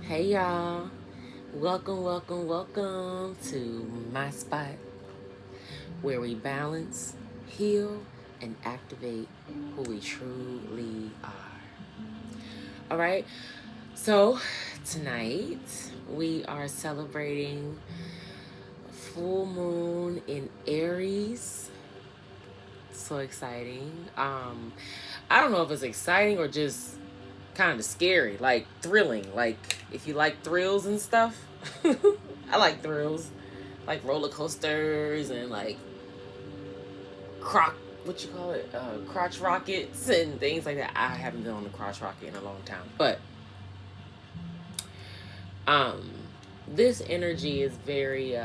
Hey y'all, welcome to MiSpot, where we balance, heal, and activate who we truly are. All right, so tonight we are celebrating full moon in Aries. So exciting. I don't know if it's exciting or just kind of scary, like thrilling. Like if you like thrills and stuff, I like thrills, like roller coasters and like what you call it, crotch rockets and things like that. I haven't been on a crotch rocket in a long time, but um, this energy is very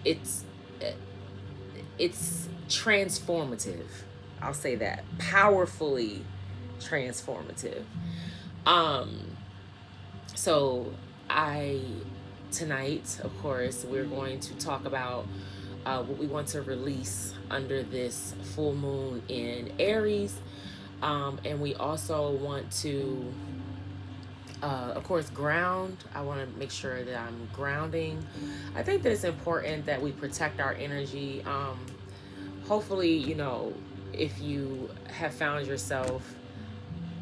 it's it's transformative. I'll say that, powerfully transformative. Um, So I tonight, of course, we're going to talk about what we want to release under this full moon in Aries, and we also want to, of course, ground. I want to make sure that I'm grounding. I think that it's important that we protect our energy. Hopefully, if you have found yourself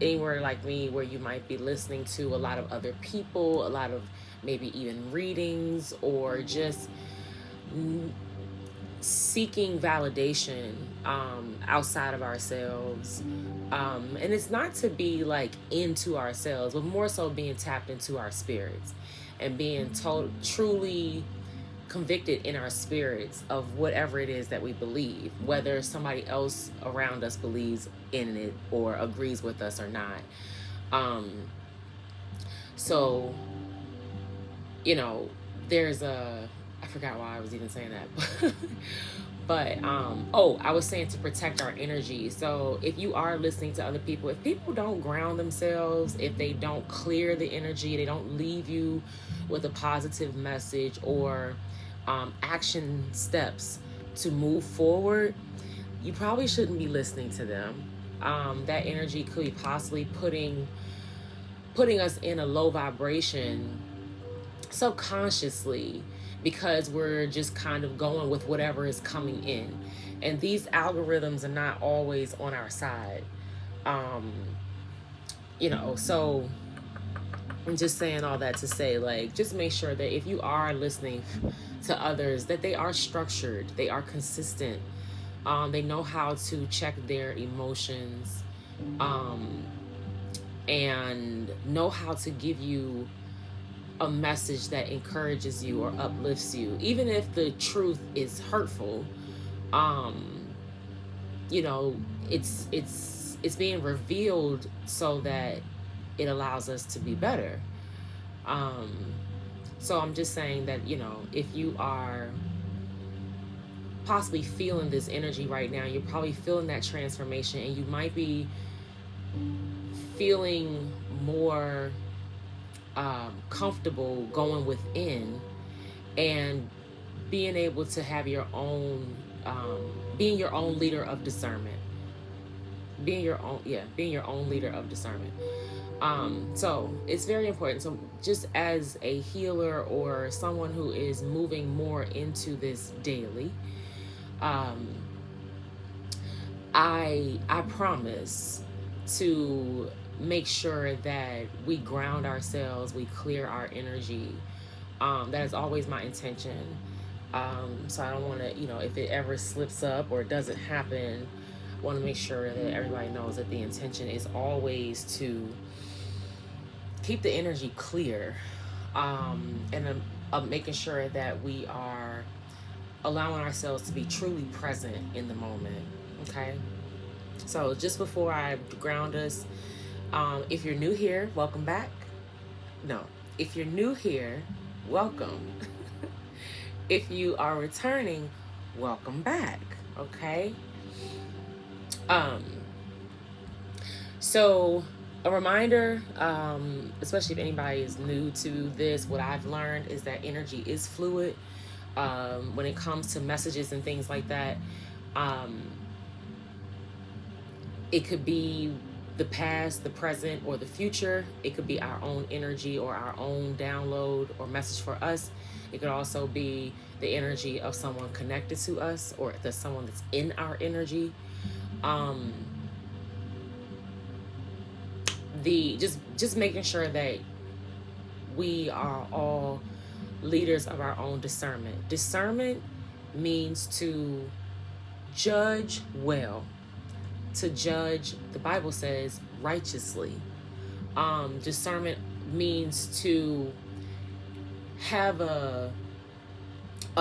anywhere like me where you might be listening to a lot of other people, a lot of maybe even readings, or just seeking validation outside of ourselves. And it's not to be like into ourselves, but more so being tapped into our spirits and being truly convicted in our spirits of whatever it is that we believe, whether somebody else around us believes in it or agrees with us or not. Um, so, you know, there's I forgot why I was even saying that. But I was saying to protect our energy. So if you are listening to other people, if people don't ground themselves, if they don't clear the energy, they don't leave you with a positive message or action steps to move forward, you probably shouldn't be listening to them. That energy could be possibly putting us in a low vibration subconsciously, because we're just kind of going with whatever is coming in, and these algorithms are not always on our side. um so I'm just saying all that to say, like, just make sure that if you are listening to others, that they are structured, they are consistent, they know how to check their emotions, um and know how to give you a message that encourages you or uplifts you, even if the truth is hurtful. um you know it's being revealed so that it allows us to be better. um so I'm just saying that, if you are possibly feeling this energy right now, you're probably feeling that transformation, and you might be feeling more comfortable going within and being able to have your own, being your own leader of discernment, being your own leader of discernment. So it's very important. So just as a healer or someone who is moving more into this daily, um, I promise to make sure that we ground ourselves, we clear our energy. That is always my intention. So I don't want to, if it ever slips up or it doesn't happen, I want to make sure that everybody knows that the intention is always to keep the energy clear, and making sure that we are allowing ourselves to be truly present in the moment. Okay. So just before I ground us, if you're new here, welcome back. No, if you're new here, welcome. If you are returning, welcome back. Okay. Um, so a reminder, especially if anybody is new to this, what I've learned is that energy is fluid. When it comes to messages and things like that, it could be the past, the present, or the future. It could be our own energy or our own download or message for us. It could also be the energy of someone connected to us or the someone that's in our energy. Um, the just making sure that we are all leaders of our own discernment. Discernment means to judge well, to judge, the Bible says, righteously. Discernment means to have a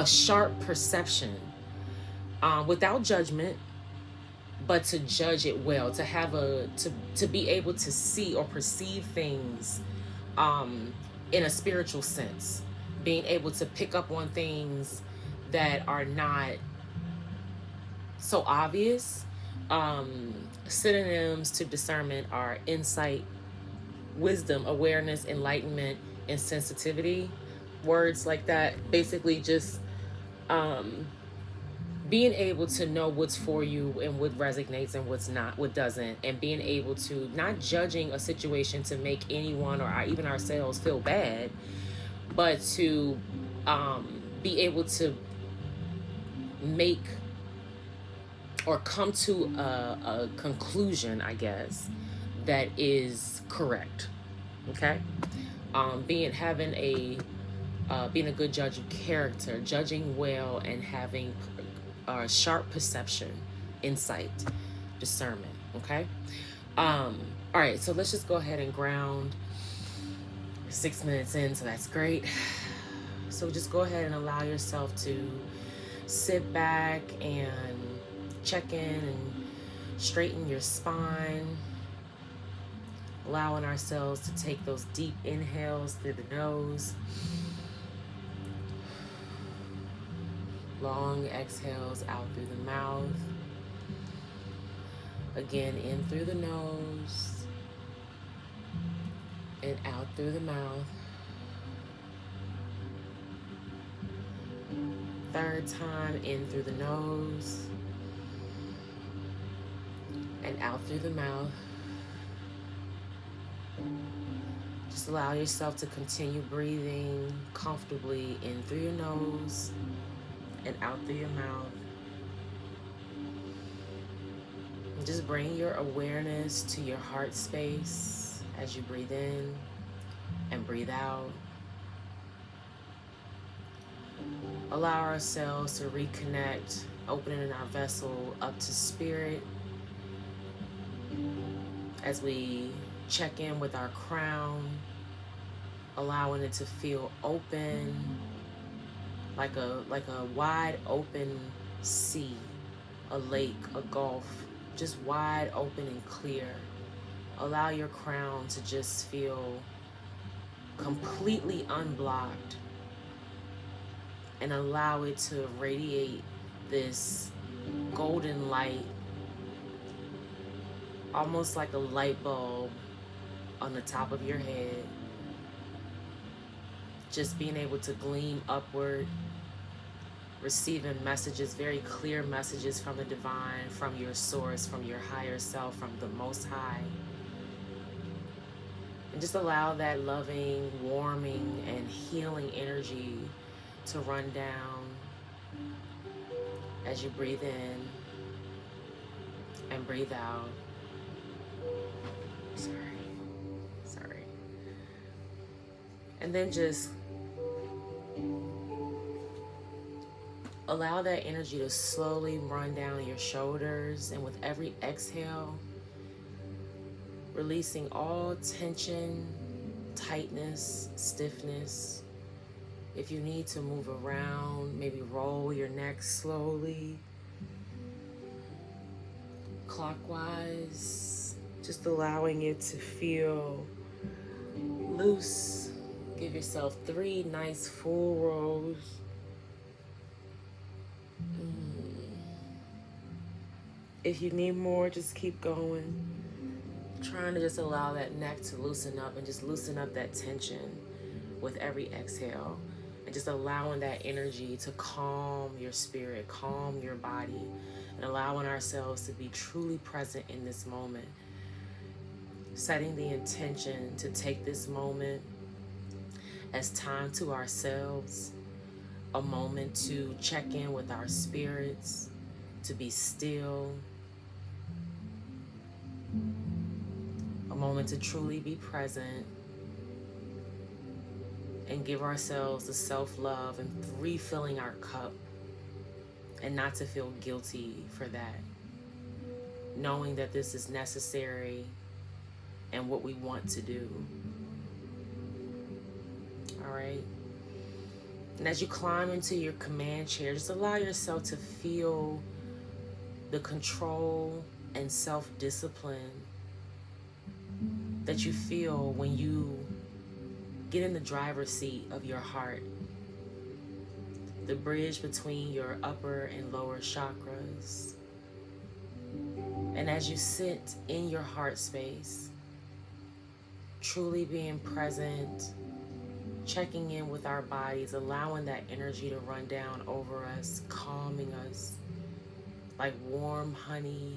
sharp perception, without judgment, but to judge it well, to have to be able to see or perceive things, in a spiritual sense, being able to pick up on things that are not so obvious. Synonyms to discernment are insight, wisdom, awareness, enlightenment, and sensitivity. Words like that basically just, um, being able to know what's for you and what resonates and what's not, what doesn't, and being able to not judging a situation to make anyone or even ourselves feel bad, but to, be able to make or come to a conclusion, I guess, that is correct. Okay, being a good judge of character, judging well, and having sharp perception, insight, discernment. Okay. All right. So let's just go ahead and ground. 6 minutes in, so that's great. So just go ahead and allow yourself to sit back and check in and straighten your spine, allowing ourselves to take those deep inhales through the nose, long exhales out through the mouth. Again, in through the nose and out through the mouth. Third time, in through the nose and out through the mouth. Just allow yourself to continue breathing comfortably in through your nose and out through your mouth. And just bring your awareness to your heart space as you breathe in and breathe out. Allow ourselves to reconnect, opening our vessel up to spirit as we check in with our crown, allowing it to feel open, like a wide open sea, a lake, a gulf, just wide open and clear. Allow your crown to just feel completely unblocked, and allow it to radiate this golden light, almost like a light bulb on the top of your head, just being able to gleam upward, receiving messages, very clear messages from the divine, from your source, from your higher self, from the Most High. And just allow that loving, warming, and healing energy to run down as you breathe in and breathe out. Sorry. And then just allow that energy to slowly run down your shoulders, and with every exhale, releasing all tension, tightness, stiffness. If you need to move around, maybe roll your neck slowly, clockwise, just allowing it to feel loose. Give yourself 3 nice full rolls. If you need more, just keep going. Trying to just allow that neck to loosen up and just loosen up that tension with every exhale. And just allowing that energy to calm your spirit, calm your body, and allowing ourselves to be truly present in this moment. setting the intention to take this moment as time to ourselves, a moment to check in with our spirits, to be still, a moment to truly be present and give ourselves the self-love and refilling our cup, and not to feel guilty for that, knowing that this is necessary and what we want to do. All right. And as you climb into your command chair, just allow yourself to feel the control and self-discipline that you feel when you get in the driver's seat of your heart, the bridge between your upper and lower chakras. And as you sit in your heart space, truly being present, checking in with our bodies, allowing that energy to run down over us, calming us like warm honey,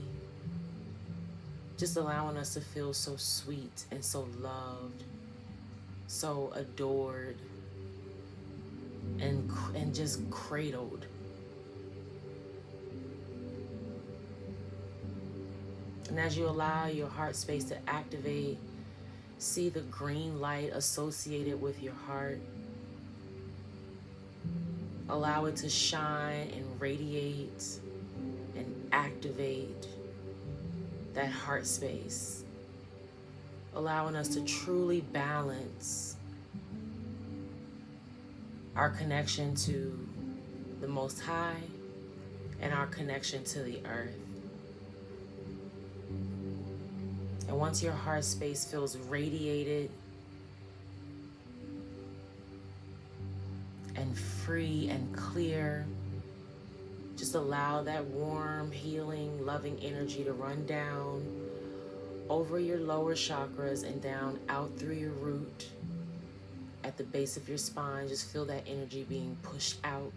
just allowing us to feel so sweet and so loved, so adored, and just cradled. And as you allow your heart space to activate, see the green light associated with your heart. Allow it to shine and radiate and activate that heart space, allowing us to truly balance our connection to the Most High and our connection to the earth. And once your heart space feels radiated and free and clear, just allow that warm, healing, loving energy to run down over your lower chakras and down out through your root at the base of your spine. Just feel that energy being pushed out.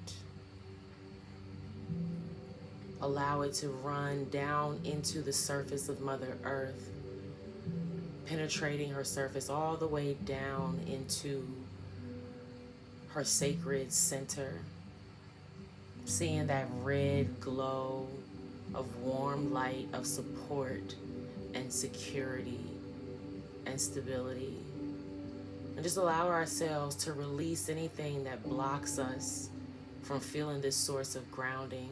Allow it to run down into the surface of Mother Earth, penetrating her surface all the way down into her sacred center. Seeing that red glow of warm light of support and security and stability. And just allow ourselves to release anything that blocks us from feeling this source of grounding,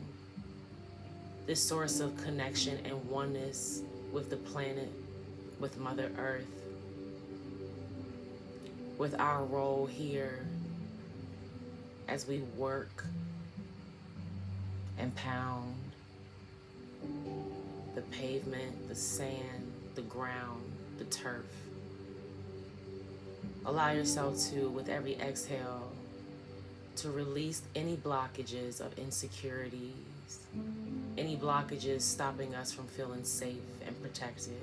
this source of connection and oneness with the planet, with Mother Earth, with our role here as we work and pound the pavement, the sand, the ground, the turf. Allow yourself to, with every exhale, to release any blockages of insecurities, any blockages stopping us from feeling safe and protected.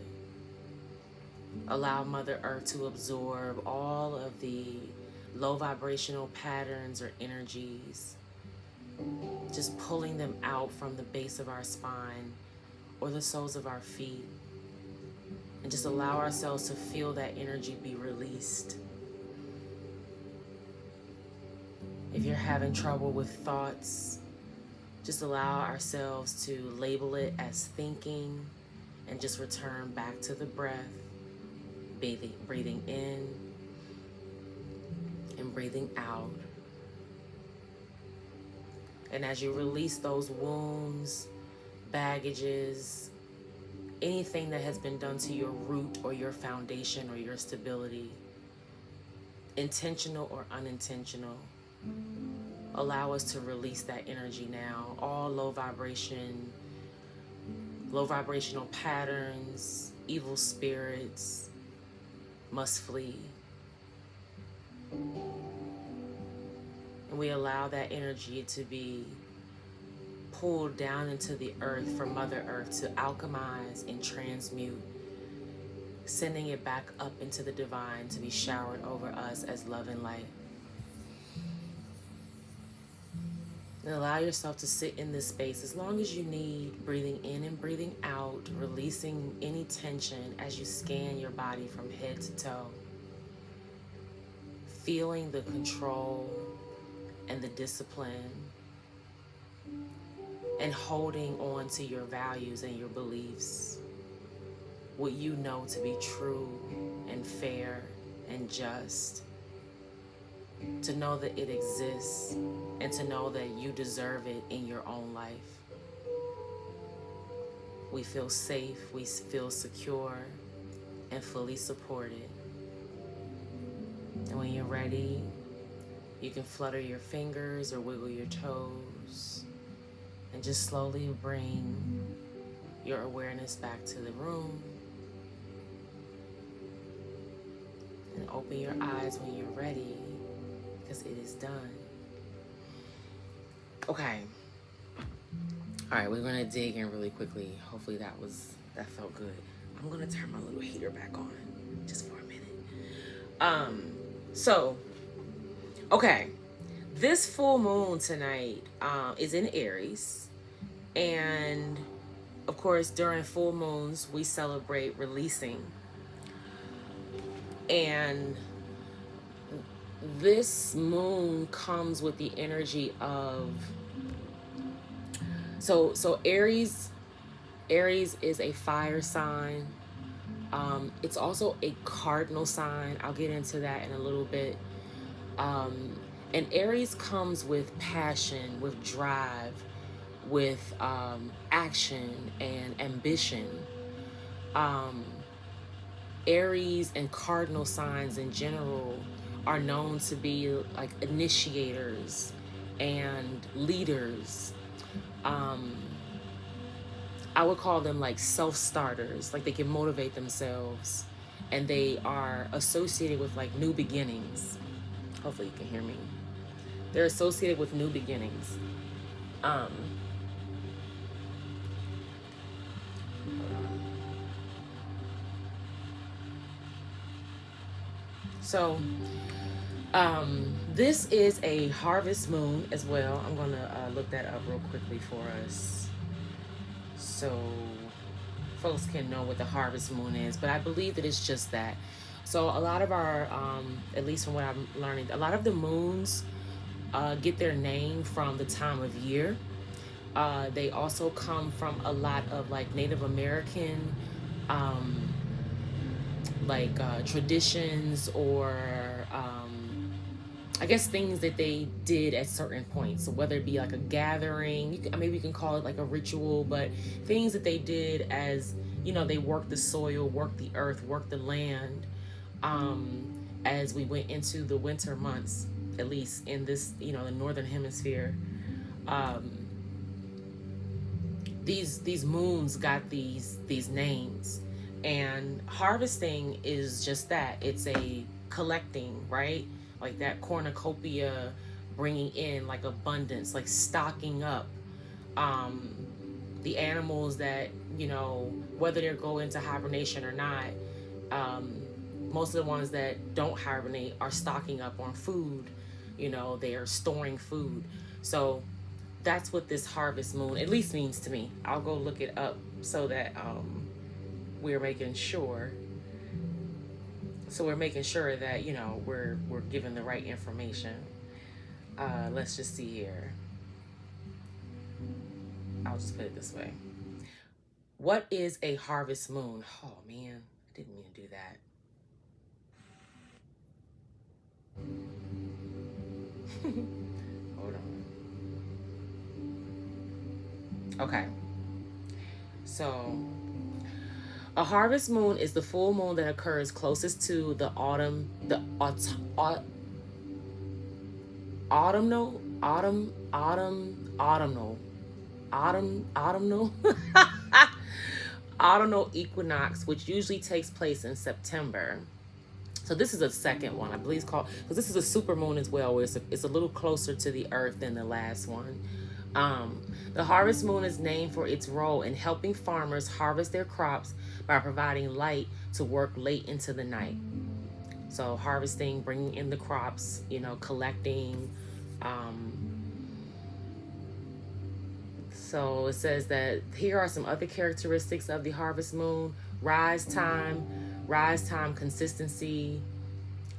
Allow Mother Earth to absorb all of the low vibrational patterns or energies, just pulling them out from the base of our spine or the soles of our feet, and just allow ourselves to feel that energy be released. If you're having trouble with thoughts, just allow ourselves to label it as thinking and just return back to the breath, breathing in and breathing out. And as you release those wounds, baggages, anything that has been done to your root or your foundation or your stability, intentional or unintentional, allow us to release that energy now. All low vibrational patterns, evil spirits must flee. And we allow that energy to be pulled down into the earth for Mother Earth to alchemize and transmute, sending it back up into the divine to be showered over us as love and light. And allow yourself to sit in this space as long as you need, breathing in and breathing out, releasing any tension as you scan your body from head to toe, feeling the control and the discipline, and holding on to your values and your beliefs, what you know to be true and fair and just, to know that it exists and to know that you deserve it in your own life. We feel safe, we feel secure, and fully supported. And when you're ready, you can flutter your fingers or wiggle your toes and just slowly bring your awareness back to the room. And open your eyes when you're ready, because it is done. Okay. All right, we're gonna dig in really quickly. Hopefully that felt good. I'm gonna turn my little heater back on just for a minute. So, okay, this full moon tonight is in Aries, and of course during full moons we celebrate releasing. And this moon comes with the energy of so Aries is a fire sign. It's also a cardinal sign. I'll get into that in a little bit. And Aries comes with passion, with drive, with action and ambition. Aries and cardinal signs in general are known to be like initiators and leaders. I would call them like self-starters, like they can motivate themselves, and they are associated with like new beginnings. Hopefully you can hear me. They're associated with new beginnings. So this is a harvest moon as well. I'm gonna look that up real quickly for us, so folks can know what the harvest moon is, but I believe that it's just that. So a lot of our, at least from what I'm learning, a lot of the moons get their name from the time of year. They also come from a lot of like Native American traditions, or I guess things that they did at certain points. So whether it be like a gathering, maybe you can call it like a ritual, but things that they did as, they worked the soil, worked the earth, worked the land, as we went into the winter months, at least in this, the northern hemisphere. These moons got these names, and harvesting is just that. It's a collecting, right? Like that cornucopia, bringing in like abundance, like stocking up the animals that, whether they're going into hibernation or not. Most of the ones that don't hibernate are stocking up on food. They are storing food. So that's what this harvest moon at least means to me. I'll go look it up so that we're making sure. So we're making sure that we're given the right information. Let's just see here. I'll just put it this way. What is a harvest moon? Oh man, I didn't mean to do that. Hold on. Okay. So a harvest moon is the full moon that occurs closest to the autumnal autumnal equinox, which usually takes place in September. So this is a second one, I believe it's called, because this is a super moon as well, where it's a little closer to the earth than the last one. The harvest moon is named for its role in helping farmers harvest their crops by providing light to work late into the night. So harvesting, bringing in the crops, collecting, So it says that here are some other characteristics of the harvest moon: rise time consistency.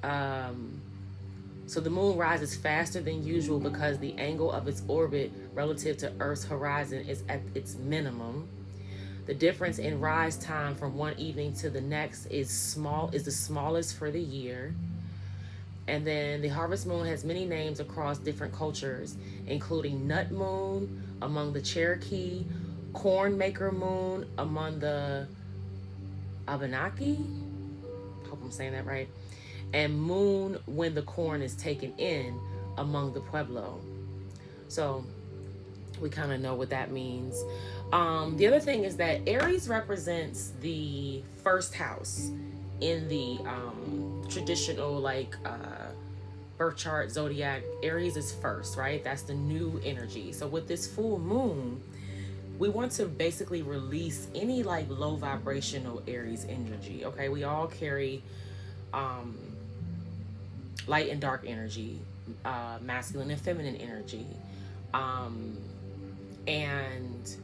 Um, so the moon rises faster than usual because the angle of its orbit relative to Earth's horizon is at its minimum. The difference in rise time from one evening to the next is the smallest for the year. And then the harvest moon has many names across different cultures, including nut moon among the Cherokee, corn maker moon among the Abenaki. Hope I'm saying that right. And moon when the corn is taken in among the Pueblo. So we kind of know what that means. The other thing is that Aries represents the first house in the traditional birth chart zodiac. Aries is first, right? That's the new energy. So with this full moon, we want to basically release any like low vibrational Aries energy. Okay, we all carry light and dark energy, masculine and feminine energy, and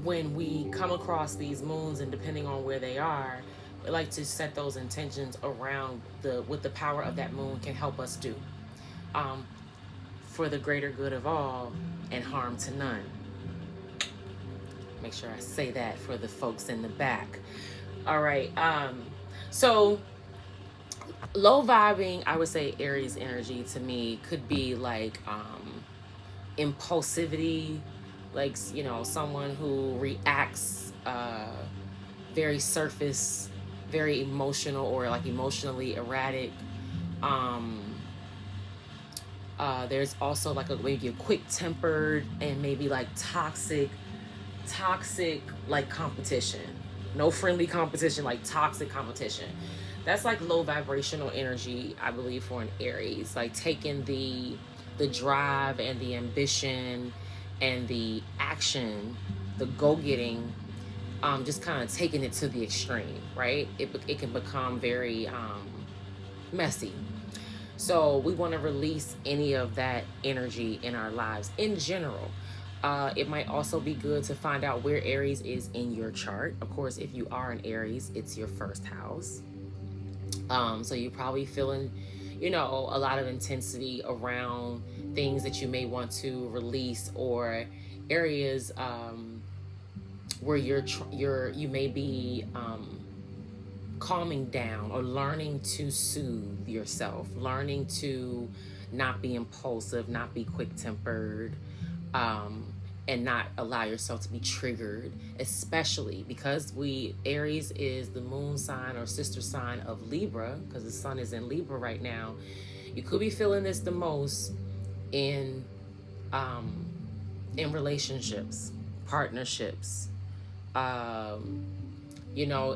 when we come across these moons, and depending on where they are, we like to set those intentions around what the power of that moon can help us do, um, for the greater good of all and harm to none. Make sure I say that for the folks in the back. All right. So low vibing, I would say Aries energy to me could be like impulsivity, like, you know, someone who reacts very surface, very emotional, or like emotionally erratic. There's also like maybe a quick tempered and maybe like toxic like competition. No friendly competition, like toxic competition. That's like low vibrational energy, I believe, for an Aries. Like taking the drive and the ambition and the action, the go-getting, just kind of taking it to the extreme, right? It can become very messy. So we want to release any of that energy in our lives in general. It might also be good to find out where Aries is in your chart. Of course, if you are an Aries, it's your first house. So you're probably feeling, you know, a lot of intensity around things that you may want to release, or areas where you may be calming down or learning to soothe yourself, learning to not be impulsive, not be quick tempered, and not allow yourself to be triggered, especially because Aries is the moon sign or sister sign of Libra, because the sun is in Libra right now. You could be feeling this the most in relationships, partnerships. You know,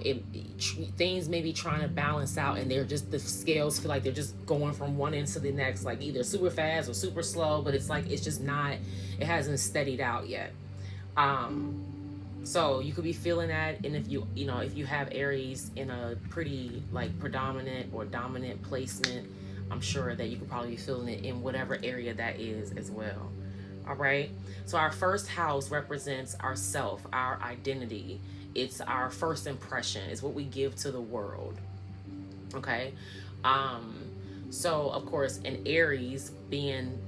things may be trying to balance out, and the scales feel like they're just going from one end to the next, like either super fast or super slow, but it's like it's just not, it hasn't steadied out yet. So you could be feeling that, and if you have Aries in a pretty like predominant or dominant placement, I'm sure that you could probably be feeling it in whatever area that is as well. All right. So our first house represents ourself, our identity. It's our first impression. It's what we give to the world. Okay. So of course, in Aries being,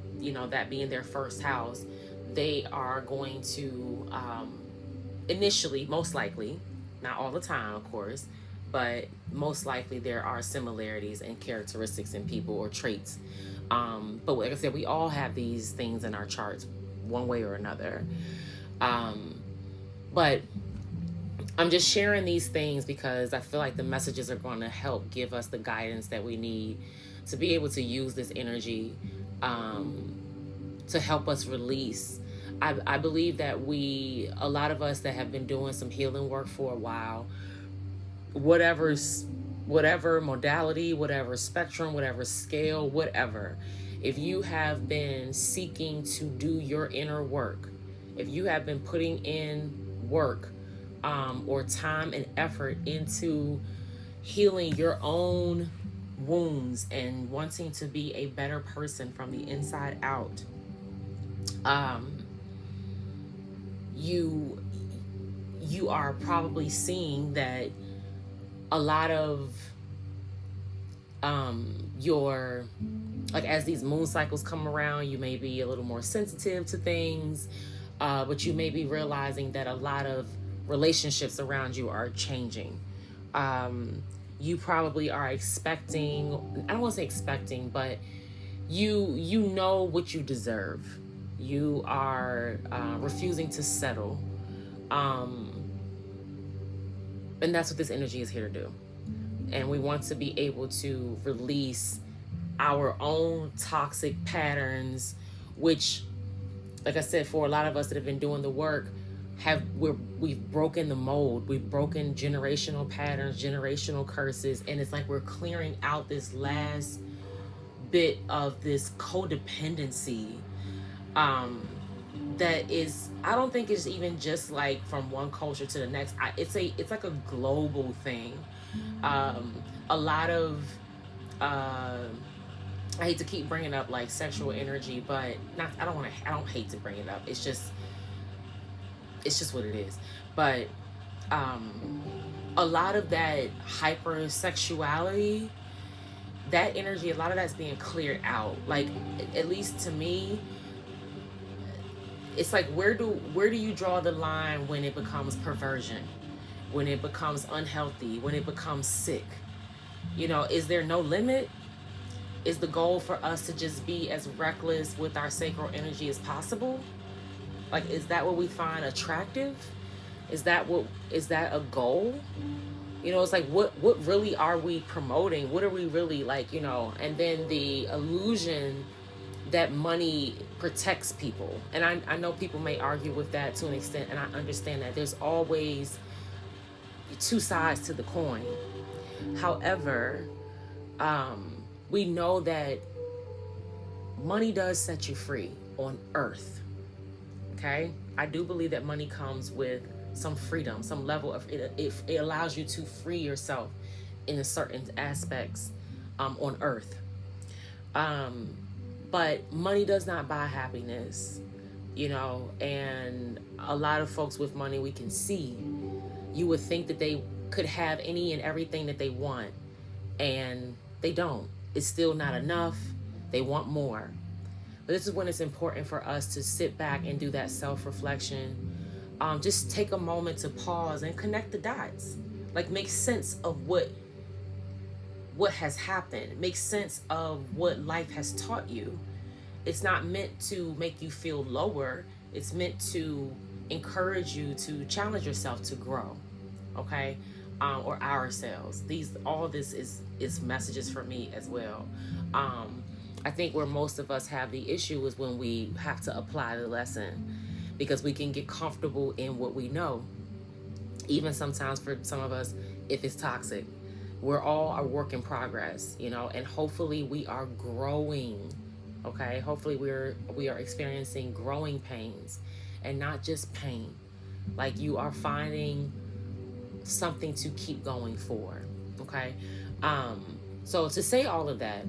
that being their first house, they are going to initially, most likely, not all the time, of course, but most likely there are similarities and characteristics in people or traits. But like I said, we all have these things in our charts one way or another. But I'm just sharing these things because I feel like the messages are going to help give us the guidance that we need to be able to use this energy to help us release. I believe that a lot of us that have been doing some healing work for a while, whatever modality, whatever spectrum, whatever scale, whatever, if you have been seeking to do your inner work, if you have been putting in work or time and effort into healing your own wounds and wanting to be a better person from the inside out, um, you you are probably seeing that a lot of your, like, as these moon cycles come around, you may be a little more sensitive to things, but you may be realizing that a lot of relationships around you are changing. um, you probably are expecting, I don't want to say expecting, but you know what you deserve. You are refusing to settle, um, and that's what this energy is here to do. And we want to be able to release our own toxic patterns, which, like I said, for a lot of us that have been doing the work, we've broken the mold. We've broken generational patterns, generational curses, and it's like we're clearing out this last bit of this codependency, um, that is, I don't think it's even just like from one culture to the next. It's like a global thing. Um, a lot of uh, I hate to keep bringing up like sexual energy, but not. I don't hate to bring it up. It's just what it is. But um, a lot of that hypersexuality, that energy, a lot of that's being cleared out. Like, at least to me, it's like, where do you draw the line when it becomes perversion, when it becomes unhealthy, when it becomes sick? Is there no limit? Is the goal for us to just be as reckless with our sacral energy as possible? Like, is that what we find attractive? Is that a goal? It's like, what really are we promoting? What are we really like? And then the illusion that money protects people. And I know people may argue with that to an extent, and I understand that there's always two sides to the coin. However, we know that money does set you free on earth. Okay? I do believe that money comes with some freedom, some level of it. It allows you to free yourself in a certain aspects on earth. But money does not buy happiness, and a lot of folks with money, we can see, you would think that they could have any and everything that they want, and they don't. It's still not enough. They want more. But this is when it's important for us to sit back and do that self-reflection. Just take a moment to pause and connect the dots. Like, make sense of what has happened. Make sense of what life has taught you. It's not meant to make you feel lower. It's meant to encourage you to challenge yourself to grow. Okay? Or ourselves. All this is messages for me as well. I think where most of us have the issue is when we have to apply the lesson, because we can get comfortable in what we know. Even sometimes for some of us, if it's toxic, we're all a work in progress, and hopefully we are growing. Okay, hopefully we are experiencing growing pains, and not just pain. Like, you are finding something to keep going for. Okay, so to say all of that,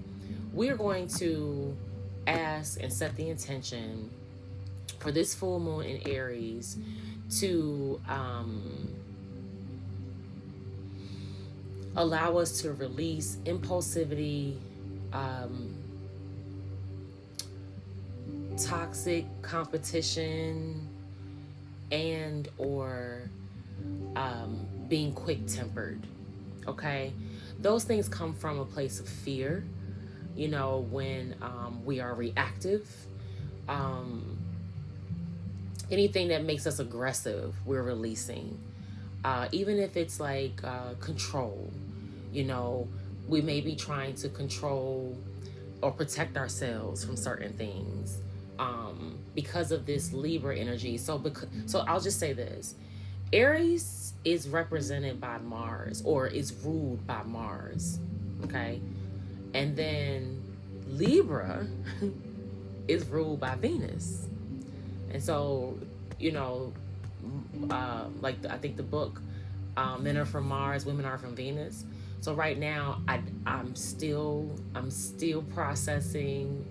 we're going to ask and set the intention for this full moon in Aries to allow us to release impulsivity, toxic competition, and or being quick-tempered. Okay, those things come from a place of fear. When we are reactive, anything that makes us aggressive, we're releasing. Even if it's like control, we may be trying to control or protect ourselves from certain things because of this Libra energy. So I'll just say this: Aries is represented by Mars, or is ruled by Mars. Okay, and then Libra is ruled by Venus. And so, like I think the book, Men Are From Mars, Women Are From Venus. So right now, I'm still processing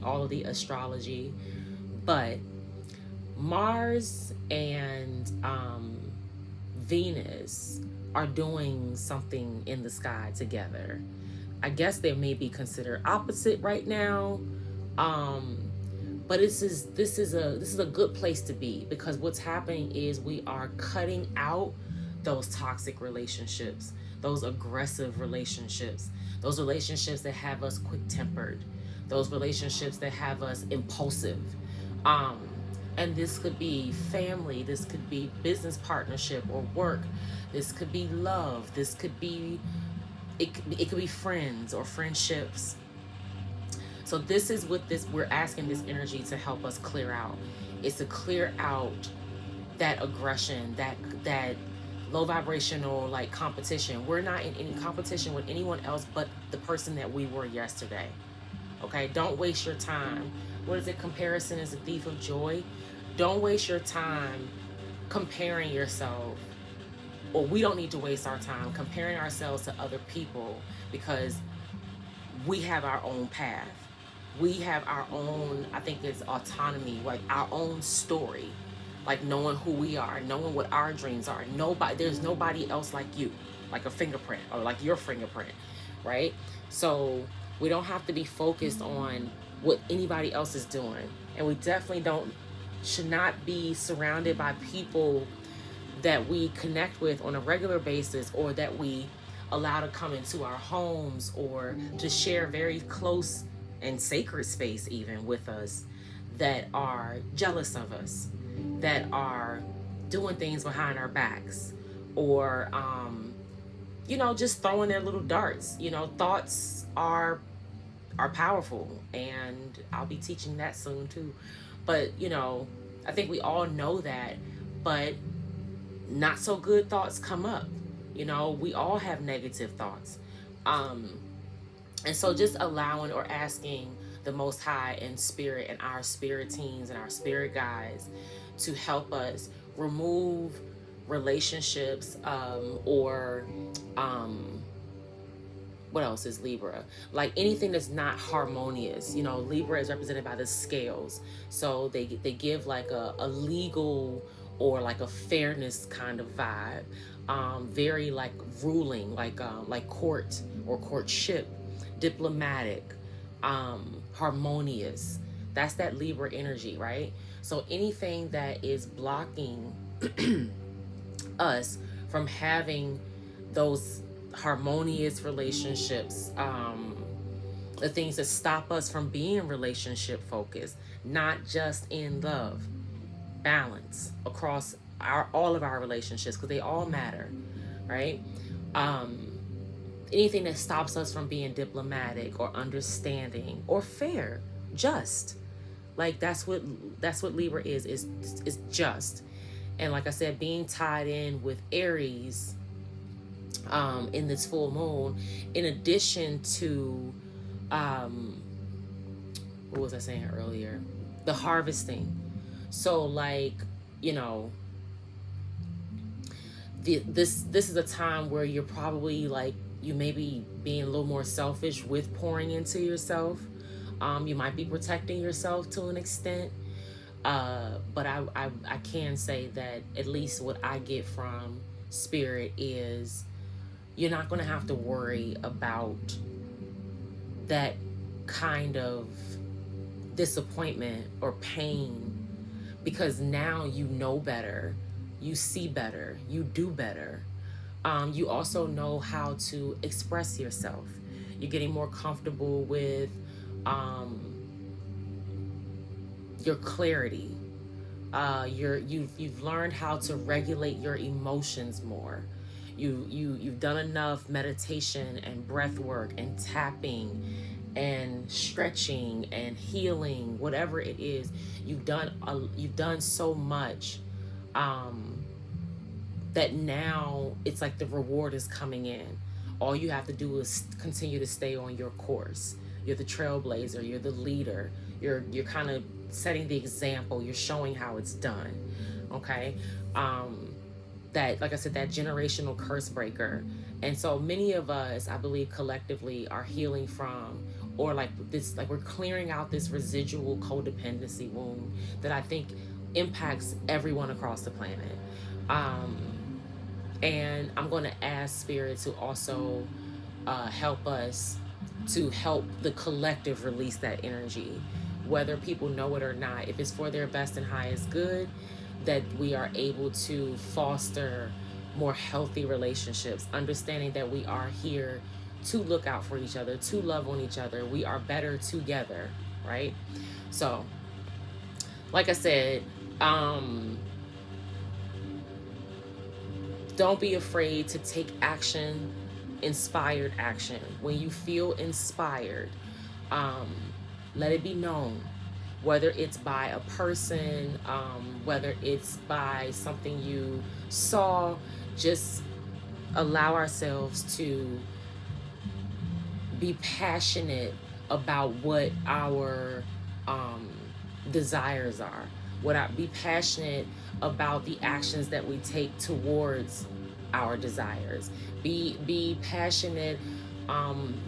all of the astrology, But Mars and Venus are doing something in the sky together. I guess they may be considered opposite right now. Um, but this is a good place to be, because what's happening is we are cutting out those toxic relationships, those aggressive relationships, those relationships that have us quick tempered, those relationships that have us impulsive. Um, and this could be family, this could be business partnership or work, this could be love, this could be it could be friends or friendships. So this is what this we're asking this energy to help us clear out. Is to clear out that aggression, that low vibrational like competition. We're not in any competition with anyone else but the person that we were yesterday. Okay? Don't waste your time. What is it? Comparison is a thief of joy. Don't waste your time comparing yourself, or we don't need to waste our time comparing ourselves to other people, because we have our own path. We have our own, I think it's autonomy, like our own story, like knowing who we are, knowing what our dreams are. There's nobody else like you, like a fingerprint or like your fingerprint, right? So we don't have to be focused on what anybody else is doing. And we definitely should not be surrounded by people that we connect with on a regular basis, or that we allow to come into our homes or to share very close and sacred space even with us, that are jealous of us, that are doing things behind our backs, or just throwing their little darts. Thoughts are powerful, and I'll be teaching that soon too. But I think we all know that, but not so good thoughts come up. We all have negative thoughts. And so just allowing or asking the Most High and Spirit and our spirit teams and our spirit guides to help us remove relationships, or what else is Libra? Like anything that's not harmonious. Libra is represented by the scales. So they give like a legal or like a fairness kind of vibe. Very like ruling, like court or courtship, diplomatic, harmonious. That's that Libra energy, right? So anything that is blocking us from having those harmonious relationships, the things that stop us from being relationship focused, not just in love, balance across all of our relationships, because they all matter, right? Anything that stops us from being diplomatic or understanding or fair, just, like that's what Libra is just. And like I said, being tied in with Aries in this full moon, in addition to what was I saying earlier, the harvesting. So like this is a time where you're probably like, you may be being a little more selfish with pouring into yourself. You might be protecting yourself to an extent. But I can say that at least what I get from Spirit is you're not going to have to worry about that kind of disappointment or pain, because now you know better, you see better, you do better. You also know how to express yourself. You're getting more comfortable with your clarity. You've learned how to regulate your emotions more. You've done enough meditation and breath work and tapping and stretching and healing, whatever it is. You've done so much that now it's like the reward is coming in. All you have to do is continue to stay on your course. You're the trailblazer, you're the leader, you're kind of setting the example, you're showing how it's done. Okay? That, like I said, that generational curse breaker. And so many of us, I believe collectively, are healing from or like this, like we're clearing out this residual codependency wound that I think impacts everyone across the planet. Um, and I'm going to ask Spirit to also help us to help the collective release that energy, whether people know it or not. If it's for their best and highest good, that we are able to foster more healthy relationships, understanding that we are here to look out for each other, to love on each other. We are better together, right? So, like I said, don't be afraid to take action, inspired action. When you feel inspired, um, let it be known, whether it's by a person, whether it's by something you saw. Just allow ourselves to be passionate about what our um, desires are. Be passionate about the actions that we take towards our desires. Be passionate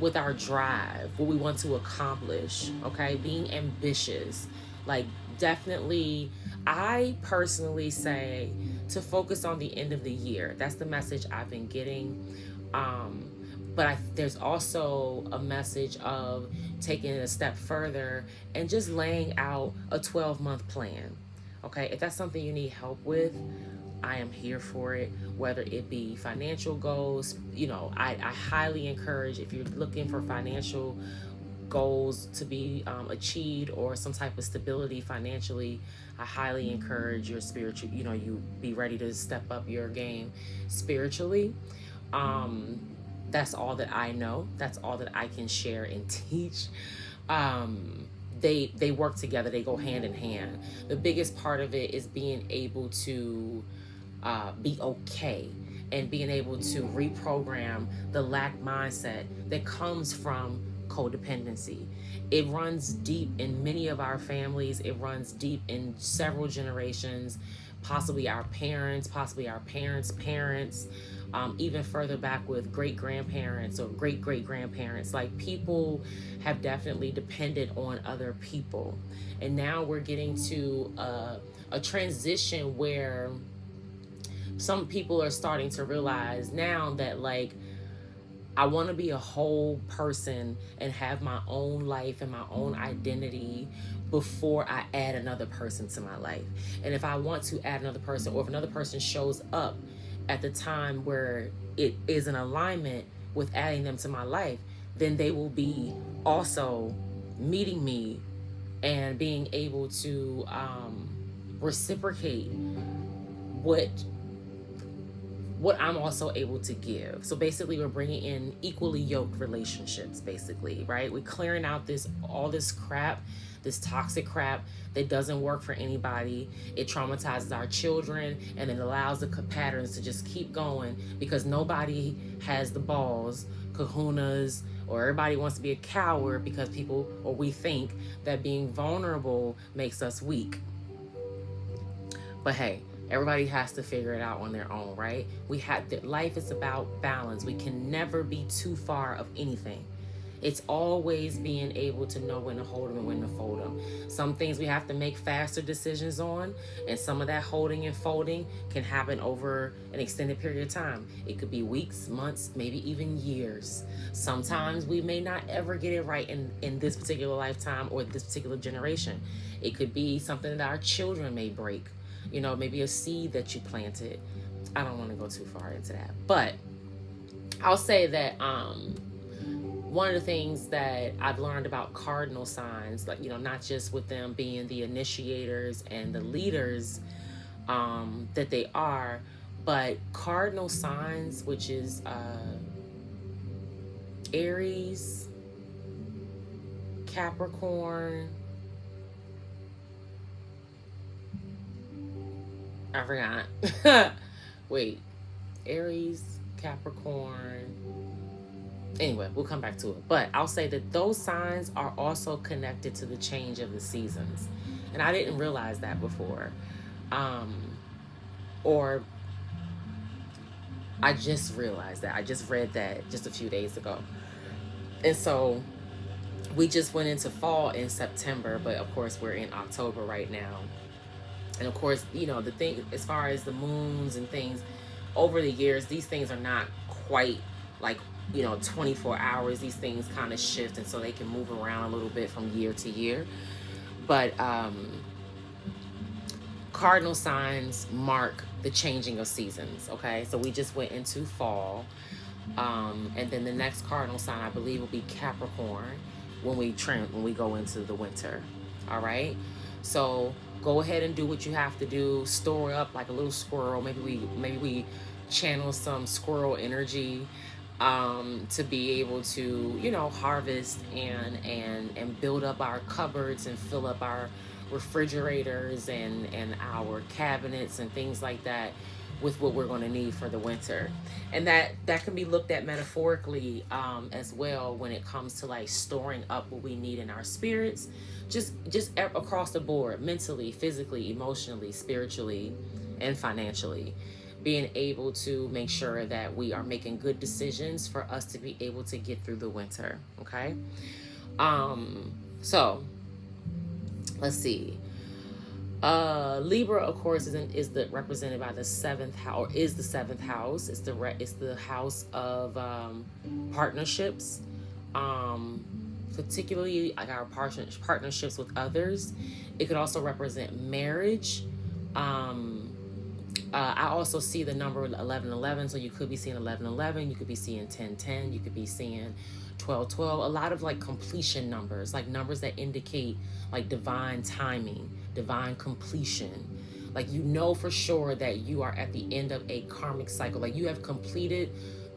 with our drive, what we want to accomplish. Okay, being ambitious, like definitely. I personally say to focus on the end of the year. That's the message I've been getting. Um, but there's also a message of taking it a step further and just laying out a 12-month plan. Okay, if that's something you need help with, I am here for it, whether it be financial goals. I highly encourage, if you're looking for financial goals to be achieved, or some type of stability financially, I highly encourage your spiritual, you be ready to step up your game spiritually. Um, that's all that I know. That's all that I can share and teach. Um, they work together. They go hand in hand. The biggest part of it is being able to be okay, and being able to reprogram the lack mindset that comes from codependency. It runs deep in many of our families. It runs deep in several generations, possibly our parents, possibly our parents' parents, even further back with great grandparents or great great grandparents. Like, people have definitely depended on other people. And now we're getting to a transition where some people are starting to realize now that, like, I want to be a whole person and have my own life and my own identity before I add another person to my life. And if I want to add another person, or if another person shows up at the time where it is in alignment with adding them to my life, then they will be also meeting me and being able to reciprocate what I'm also able to give. So basically, we're bringing in equally yoked relationships, basically, right? We're clearing out all this crap, this toxic crap that doesn't work for anybody. It traumatizes our children, and it allows the patterns to just keep going, because nobody has the balls, kahunas, or everybody wants to be a coward because we think that being vulnerable makes us weak. But hey, everybody has to figure it out on their own, right? Life is about balance. We can never be too far of anything. It's always being able to know when to hold them and when to fold them. Some things we have to make faster decisions on, and some of that holding and folding can happen over an extended period of time. It could be weeks, months, maybe even years. Sometimes we may not ever get it right in this particular lifetime or this particular generation. It could be something that our children may break. Maybe a seed that you planted. I don't want to go too far into that, but I'll say that one of the things that I've learned about cardinal signs, like, not just with them being the initiators and the leaders that they are, but cardinal signs, which is Aries, Capricorn, I forgot. Wait, Aries, Capricorn. Anyway, we'll come back to it. But I'll say that those signs are also connected to the change of the seasons. And I didn't realize that before. Or I just realized that. I just read that just a few days ago. And so We just went into fall in September, but of course we're in October right now. And of course, you know, the thing as far as the moons and things over the years, these things are not quite like, you know, 24 hours. These things kind of shift, and so they can move around a little bit from year to year. But cardinal signs mark the changing of seasons. Okay, so we just went into fall, and then the next cardinal sign I believe will be Capricorn when we go into the winter. All right, so go ahead and do what you have to do. Store up like a little squirrel. Maybe we channel some squirrel energy, to be able to, you know, harvest and build up our cupboards and fill up our refrigerators and our cabinets and things like that with what we're going to need for the winter. And that can be looked at metaphorically, as well, when it comes to like storing up what we need in our spirits, just across the board, mentally, physically, emotionally, spiritually, and financially. Being able to make sure that we are making good decisions for us to be able to get through the winter. Okay, so let's see. Libra, of course, is the represented by the seventh house, or is the seventh house. It's the house of partnerships, particularly like our partnerships with others. It could also represent marriage. I also see the number 1111, so you could be seeing 1111, you could be seeing 1010, you could be seeing 1212. A lot of like completion numbers, like numbers that indicate like divine timing, divine completion. Like, you know for sure that you are at the end of a karmic cycle. Like, you have completed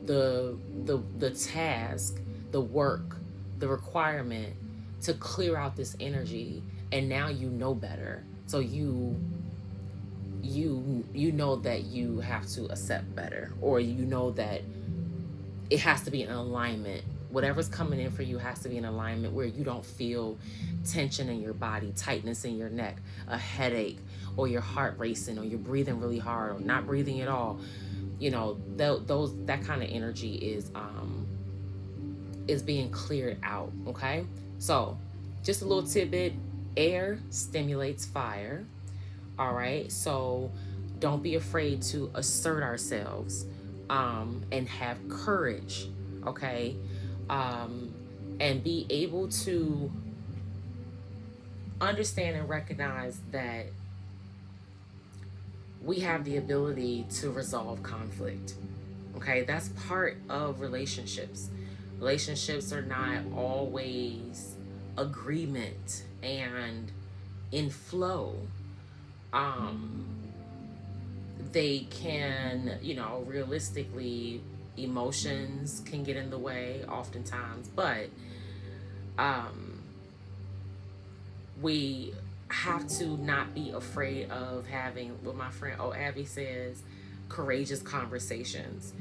the task, the work, the requirement to clear out this energy, and now you know better. So you know that you have to accept better, or you know that it has to be in alignment. Whatever's coming in for you has to be in alignment where you don't feel tension in your body, tightness in your neck, a headache, or your heart racing, or you're breathing really hard, or not breathing at all. You know, that kind of energy is being cleared out. Okay, so just a little tidbit: air stimulates fire. All right, so don't be afraid to assert ourselves, and have courage. Okay, and be able to understand and recognize that we have the ability to resolve conflict. Okay, that's part of relationships. Relationships are not always agreement and in flow. They can, you know, realistically, emotions can get in the way oftentimes, but we have to not be afraid of having what my friend Abby says, courageous conversations.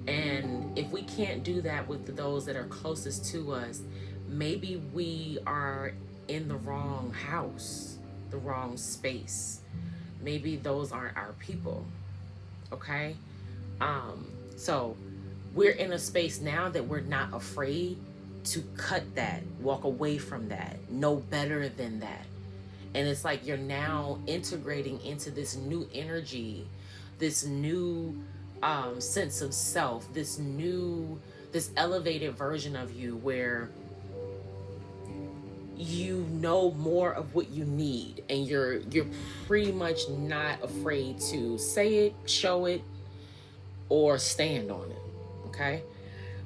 And if we can't do that with those that are closest to us, maybe we are in the wrong house, the wrong space. Maybe those aren't our people. Okay, so we're in a space now that we're not afraid to cut that, walk away from that, know better than that. And it's like you're now integrating into this new energy, this new sense of self, this elevated version of you, where you know more of what you need, and you're pretty much not afraid to say it, show it, or stand on it. Okay,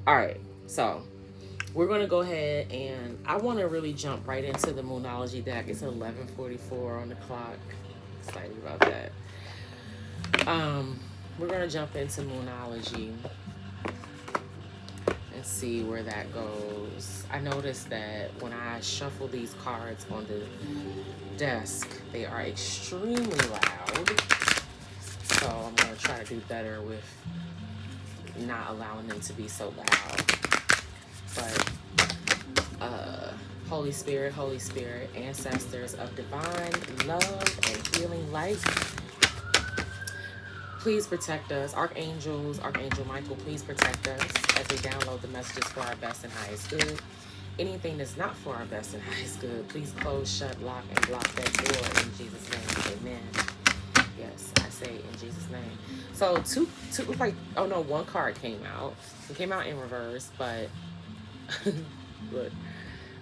all right, so we're going to go ahead, and I want to really jump right into the Moonology deck. It's 11:44 on the clock. Excited about that. We're going to jump into Moonology and see where that goes. I noticed that when I shuffle these cards on the desk, they are extremely loud. So I'm going to try to do better with not allowing them to be so loud. But Holy Spirit, ancestors of divine love and healing light, please protect us. Archangel Michael, please protect us as we download the messages for our best and highest good. anything that's not for our best and highest good, please close, shut, lock, and block that door in Jesus' name. Amen. Yes, I say in Jesus' name. So two, like, oh no, one card came out. It came out in reverse, but look,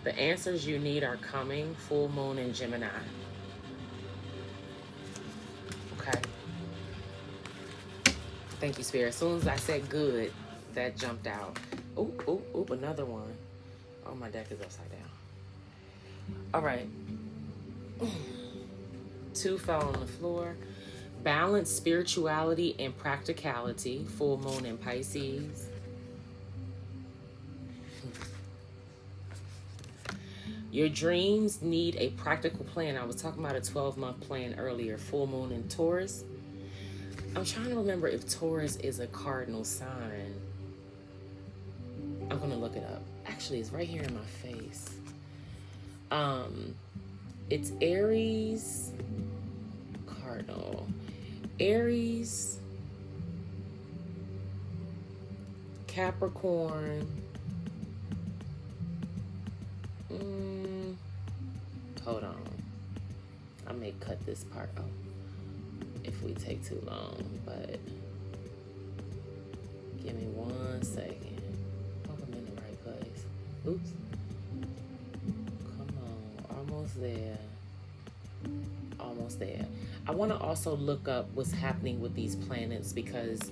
the answers you need are coming. Full moon in Gemini. Okay. Thank you, Spirit. As soon as I said good, that jumped out. Oop, another one. Oh, my deck is upside down. All right. 2 fell on the floor. Balance, spirituality, and practicality. Full moon in Pisces. Your dreams need a practical plan. I was talking about a 12-month plan earlier. Full moon in Taurus. I'm trying to remember if Taurus is a cardinal sign. I'm going to look it up. Actually, it's right here in my face. It's Aries, cardinal. Aries, Capricorn. Hold on. I may cut this part out if we take too long, but give me 1 second. Hope I'm in the right place. Oops. Come on. Almost there. Almost there. I want to also look up what's happening with these planets because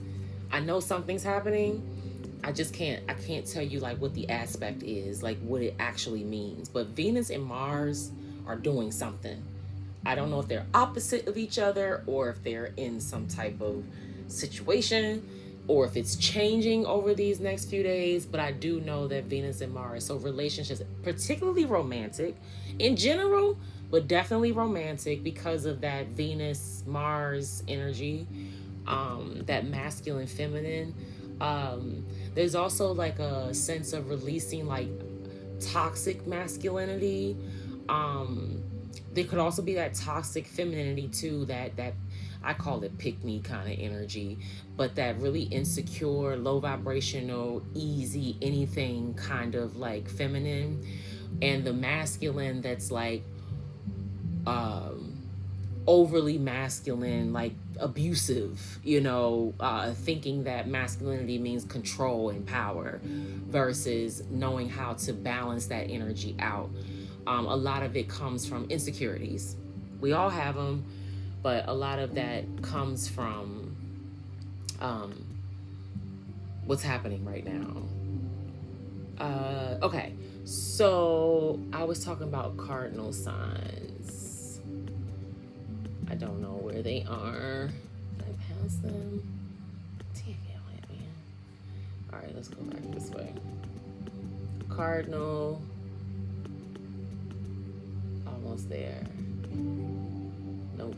I know something's happening. I can't tell you like what the aspect is, like what it actually means. But Venus and Mars are doing something. I don't know if they're opposite of each other or if they're in some type of situation or if it's changing over these next few days, but I do know that Venus and Mars, so relationships, particularly romantic in general, but definitely romantic because of that Venus-Mars energy, that masculine, feminine. There's also like a sense of releasing like toxic masculinity. There could also be that toxic femininity too, that I call it pick-me kind of energy, but that really insecure, low vibrational, easy, anything kind of like feminine, and the masculine that's like overly masculine, like abusive, thinking that masculinity means control and power versus knowing how to balance that energy out. A lot of it comes from insecurities. We all have them, but a lot of that comes from what's happening right now. Okay, so I was talking about cardinal signs. I don't know where they are. Did I pass them? Damn, man. All right, let's go back this way. Cardinal. Almost there. Nope.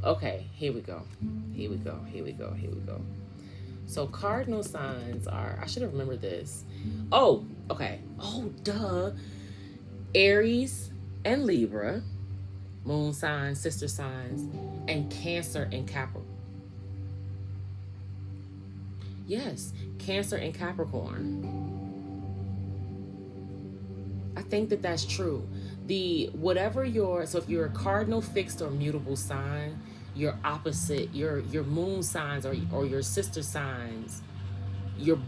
Okay, here we go. So cardinal signs are, I should have remembered this. Oh, okay. Oh, duh. Aries and Libra, moon signs, sister signs, and Cancer and Capricorn. Yes, Cancer and Capricorn. I think that that's true. So if you're a cardinal, fixed, or mutable sign, your opposite, your moon signs or your sister signs, you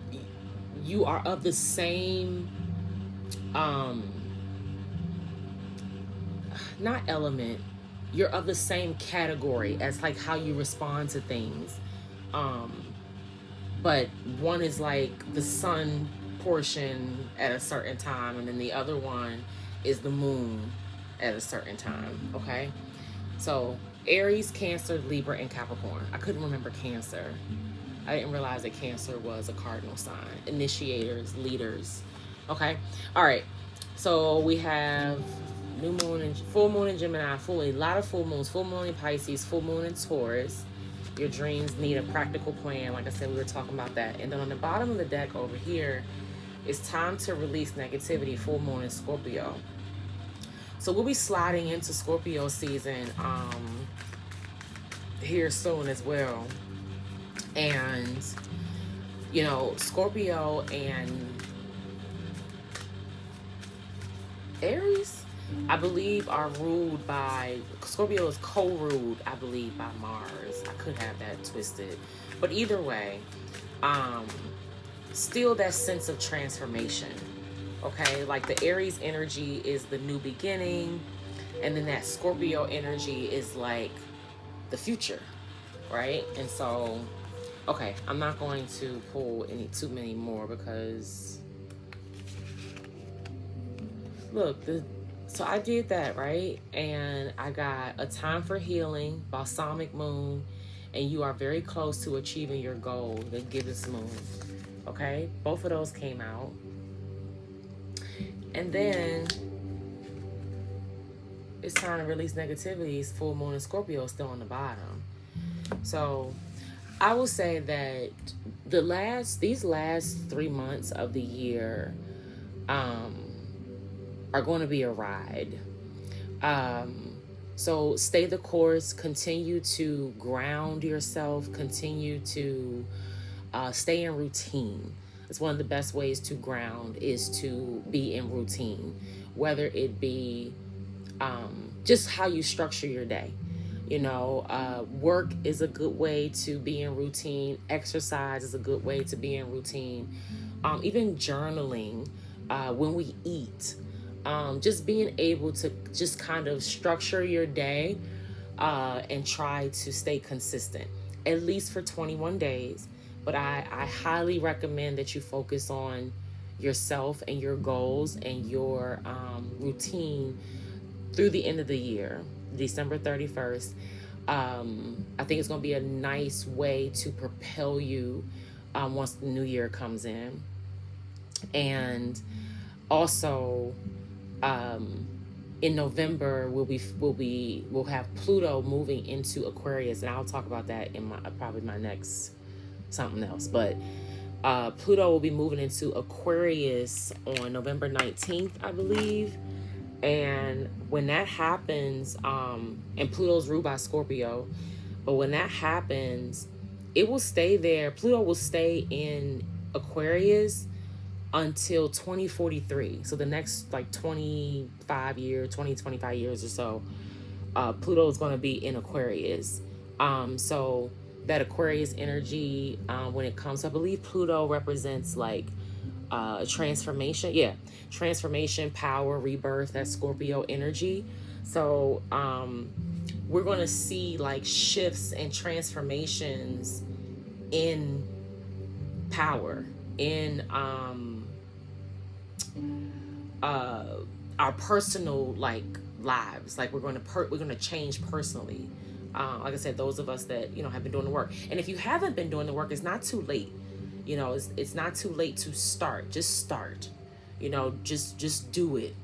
are of the same, not element, you're of the same category as like how you respond to things. But one is like the sun portion at a certain time, and then the other one is the moon at a certain time. Okay, so Aries, Cancer, Libra, and Capricorn. I couldn't remember Cancer. I didn't realize that Cancer was a cardinal sign. Initiators, leaders. Okay, all right, so we have new moon and full moon in Gemini, a lot of full moons, full moon in Pisces, full moon in Taurus. Your dreams need a practical plan. Like I said, we were talking about that. And then on the bottom of the deck over here, it's time to release negativity, full moon in Scorpio. So we'll be sliding into Scorpio season here soon as well. And, Scorpio and Aries, I believe, are ruled by, Scorpio is co-ruled, I believe, by Mars. I could have that twisted. But either way, um, still that sense of transformation. Okay, like the Aries energy is the new beginning, and then that Scorpio energy is like the future, right? And so, okay, I'm not going to pull too many more because look, so I did that, right? And I got a time for healing, balsamic moon, and you are very close to achieving your goal, the gibbous moon. Okay, both of those came out. And then it's time to release negativities. Full moon and Scorpio is still on the bottom. So I will say that these last 3 months of the year are going to be a ride. So stay the course, continue to ground yourself, continue to stay in routine. It's one of the best ways to ground is to be in routine, whether it be just how you structure your day. Work is a good way to be in routine. Exercise is a good way to be in routine. Even journaling, when we eat, just being able to just kind of structure your day and try to stay consistent, at least for 21 days. But I highly recommend that you focus on yourself and your goals and your routine through the end of the year, December 31st. I think it's going to be a nice way to propel you once the new year comes in. And also, in November, we'll have Pluto moving into Aquarius, and I'll talk about that in probably my next something else. But Pluto will be moving into Aquarius on November 19th, I believe. And when that happens, and Pluto's ruled by Scorpio, but when that happens, it will stay there. Pluto will stay in Aquarius until 2043. So the next 25 years or so, Pluto is going to be in Aquarius. So that Aquarius energy, when it comes, I believe Pluto represents transformation. Yeah, transformation, power, rebirth. That's Scorpio energy. So we're going to see shifts and transformations in power, in our personal lives. We're going to change personally. Like I said, those of us that have been doing the work, and if you haven't been doing the work, it's not too late. It's not too late to start. Just start. Just do it.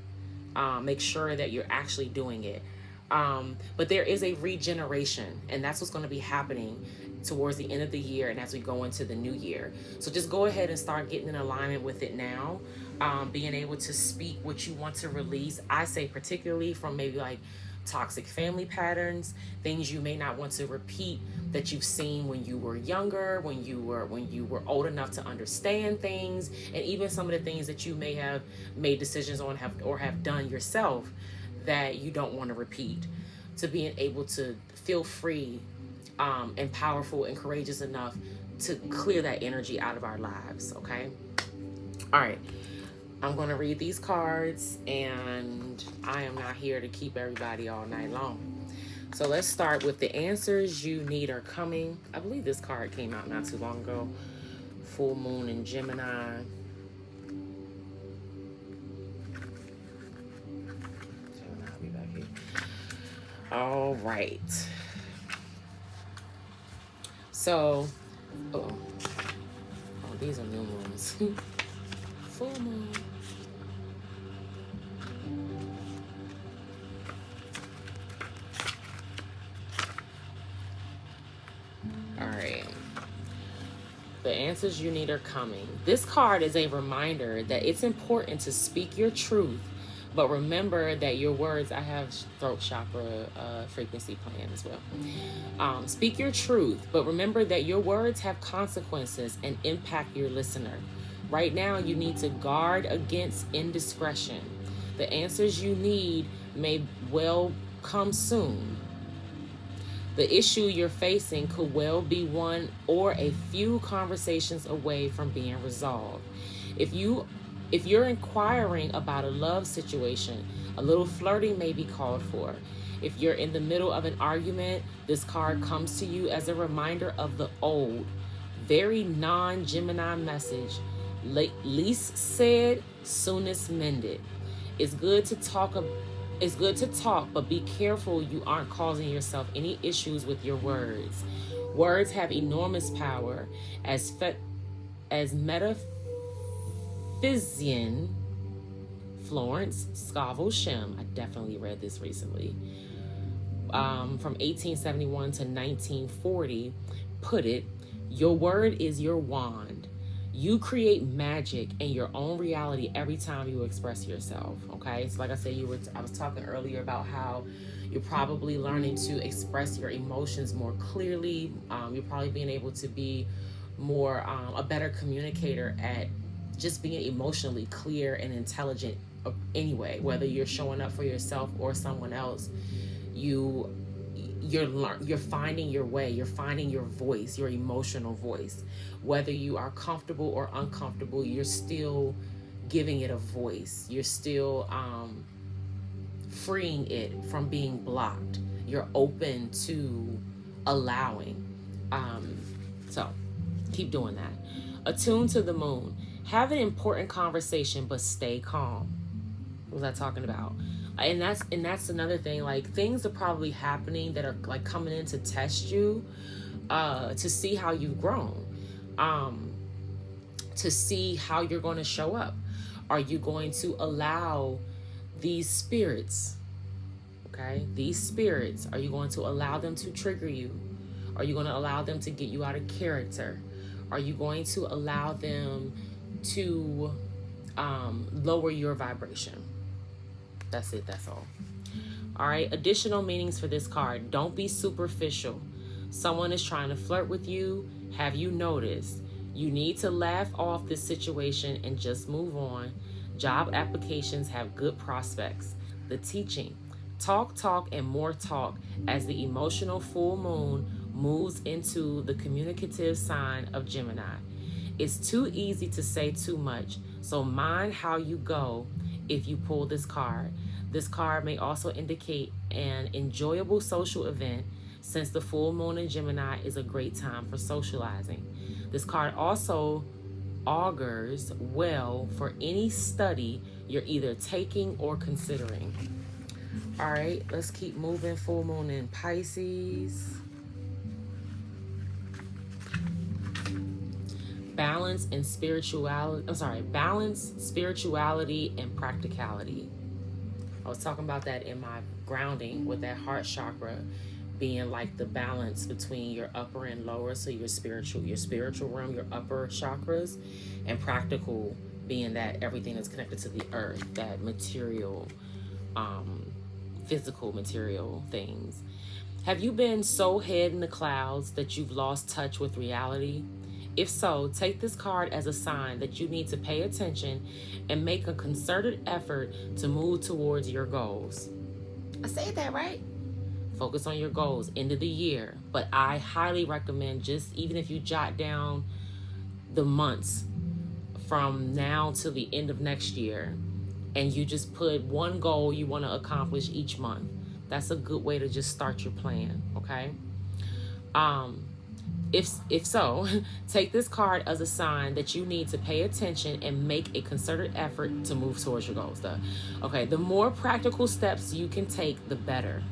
Make sure that you're actually doing it. But there is a regeneration, and that's what's going to be happening towards the end of the year and as we go into the new year. So just go ahead and start getting in alignment with it now. Being able to speak what you want to release. I say particularly from maybe toxic family patterns, things you may not want to repeat that you've seen when you were younger, when you were old enough to understand things, and even some of the things that you may have made decisions on or have done yourself that you don't want to repeat. To being able to feel free and powerful and courageous enough to clear that energy out of our lives. Okay. All right. I'm going to read these cards, and I am not here to keep everybody all night long. So let's start with the answers you need are coming. I believe this card came out not too long ago. Full moon in Gemini. I'll be back here. All right. So, these are new moons. Full moon. All right. The answers you need are coming. This card is a reminder that it's important to speak your truth, But remember that your words, I have throat chakra frequency playing as well. Speak your truth, but remember that your words have consequences and impact your listener. Right now, you need to guard against indiscretion. The answers you need may well come soon. The issue you're facing could well be one or a few conversations away from being resolved. If you if you're inquiring about a love situation, a little flirting may be called for. If you're in the middle of an argument, this card comes to you as a reminder of the old, very non-Gemini message. Least said, soonest mended. It's good to talk it's good to talk, but be careful you aren't causing yourself any issues with your words. Words have enormous power. As metaphysician Florence Scovel Shem, I definitely read this recently, from 1871 to 1940, put it, your word is your wand. You create magic in your own reality every time you express yourself. Okay, so like I said, I was talking earlier about how you're probably learning to express your emotions more clearly. You're probably being able to be more a better communicator at just being emotionally clear and intelligent. Anyway, whether you're showing up for yourself or someone else, you're finding your way, you're finding your voice, your emotional voice. Whether you are comfortable or uncomfortable, you're still giving it a voice. You're still freeing it from being blocked. You're open to allowing. So keep doing that. Attune to the moon. Have an important conversation, but stay calm. What was I talking about? And that's another thing. Like, things are probably happening that are like coming in to test you, to see how you've grown, to see how you're going to show up. Are you going to allow these spirits? Okay, these spirits. Are you going to allow them to trigger you? Are you going to allow them to get you out of character? Are you going to allow them to lower your vibration? That's it. That's all. All right. Additional meanings for this card. Don't be superficial. Someone is trying to flirt with you. Have you noticed? You need to laugh off this situation and just move on. Job applications have good prospects. The teaching. Talk, and more talk as the emotional full moon moves into the communicative sign of Gemini. It's too easy to say too much, so mind how you go if you pull this card. This card may also indicate an enjoyable social event, since the full moon in Gemini is a great time for socializing. This card also augurs well for any study you're either taking or considering. All right, let's keep moving. Full moon in Pisces. Balance, spirituality, and practicality. I was talking about that in my grounding with that heart chakra being like the balance between your upper and lower. So your spiritual realm, your upper chakras, and practical being that everything is connected to the earth, that material, physical material things. Have you been so head in the clouds that you've lost touch with reality? If so, take this card as a sign that you need to pay attention and make a concerted effort to move towards your goals. I said that right? Focus on your goals, end of the year. But I highly recommend, just even if you jot down the months from now to the end of next year, and you just put one goal you want to accomplish each month. That's a good way to just start your plan, okay? If so, take this card as a sign that you need to pay attention and make a concerted effort to move towards your goals. The more practical steps you can take, the better.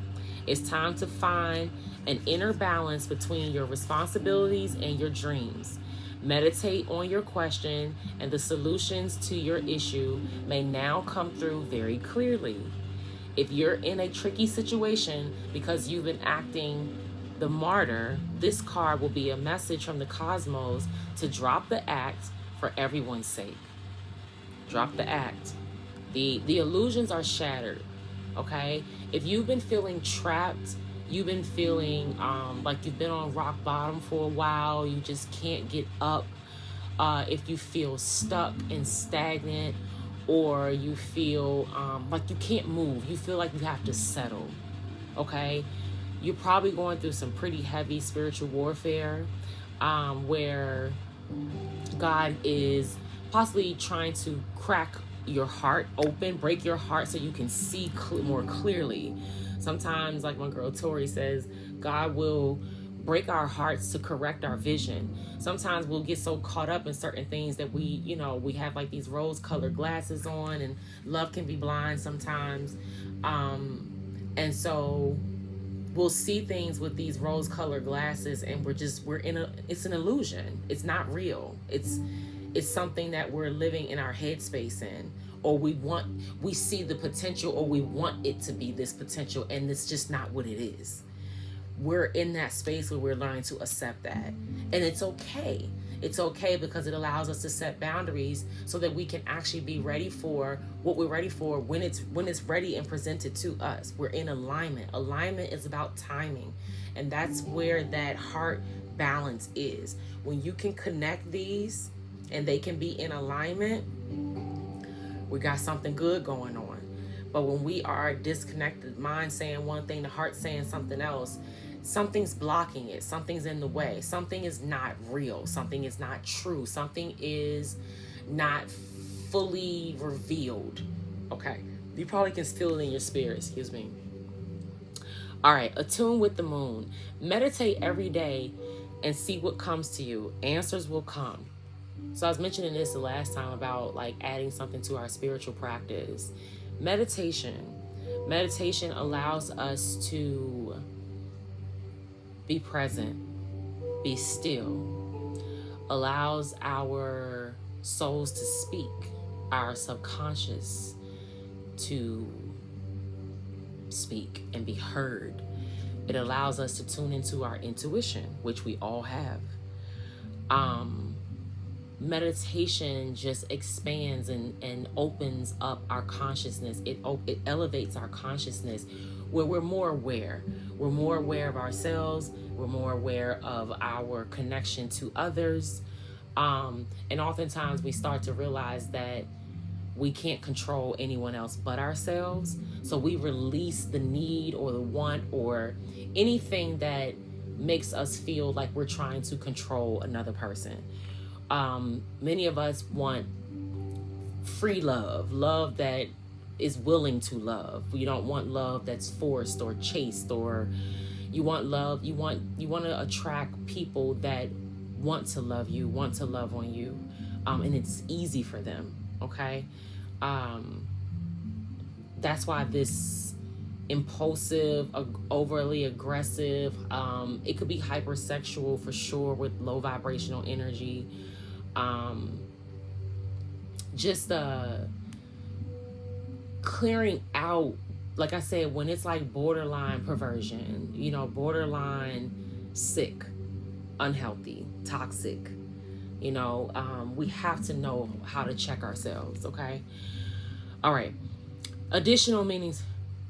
It's time to find an inner balance between your responsibilities and your dreams. Meditate on your question, and the solutions to your issue may now come through very clearly. If you're in a tricky situation because you've been acting the martyr, this card will be a message from the cosmos to drop the act for everyone's sake. Drop the act. The illusions are shattered. Okay, if you've been feeling trapped, you've been feeling like you've been on rock bottom for a while, you just can't get up. If you feel stuck and stagnant, or you feel like you can't move, you feel like you have to settle. Okay, you're probably going through some pretty heavy spiritual warfare, where God is possibly trying to crack your heart open, break your heart so you can see more clearly. Sometimes, like my girl Tori says, God will break our hearts to correct our vision. Sometimes we'll get so caught up in certain things that we have like these rose-colored glasses on, and love can be blind sometimes. And so we'll see things with these rose-colored glasses, and it's an illusion. It's not real. It's something that we're living in our headspace in, or we see the potential, or we want it to be this potential, and it's just not what it is. We're in that space where we're learning to accept that, and it's okay. It's okay because it allows us to set boundaries so that we can actually be ready for what we're ready for when it's ready and presented to us. We're in alignment. Alignment is about timing, and that's where that heart balance is. When you can connect these and they can be in alignment, we got something good going on. But when we are disconnected, mind saying one thing, the heart saying something else, something's blocking it. Something's in the way. Something is not real. Something is not true. Something is not fully revealed. Okay. You probably can feel it in your spirit. Excuse me. All right. Attune with the moon. Meditate every day and see what comes to you. Answers will come. So I was mentioning this the last time about like adding something to our spiritual practice. Meditation allows us to be present, be still, allows our souls to speak, our subconscious to speak and be heard. It allows us to tune into our intuition, which we all have. Meditation just expands and opens up our consciousness. It elevates our consciousness, where we're more aware. We're more aware of ourselves. We're more aware of our connection to others. And oftentimes we start to realize that we can't control anyone else but ourselves. So we release the need or the want or anything that makes us feel like we're trying to control another person. Many of us want free love that is willing to love. We don't want love that's forced or chased, or you want love. You want to attract people that want to love you, want to love on you, and it's easy for them. Okay, that's why this impulsive, overly aggressive, it could be hypersexual for sure with low vibrational energy. Just clearing out, like I said, when it's like borderline perversion, borderline sick, unhealthy, toxic, we have to know how to check ourselves. Okay. All right. Additional meanings.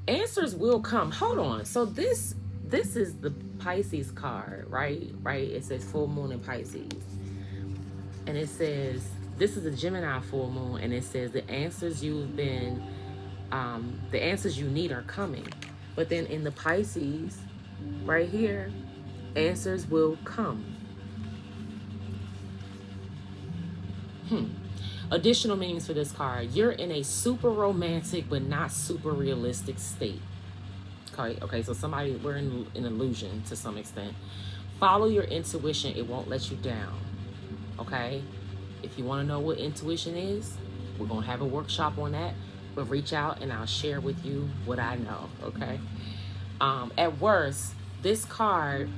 Answers will come. Hold on. So this is the Pisces card, right? It says full moon in Pisces. And it says, this is a Gemini full moon, and it says the answers you need are coming. But then in the Pisces, right here, answers will come. Additional meanings for this card. You're in a super romantic but not super realistic state. Okay, so we're in an illusion to some extent. Follow your intuition. It won't let you down. Okay, if you want to know what intuition is, we're going to have a workshop on that, but reach out and I'll share with you what I know. Okay. At worst, this card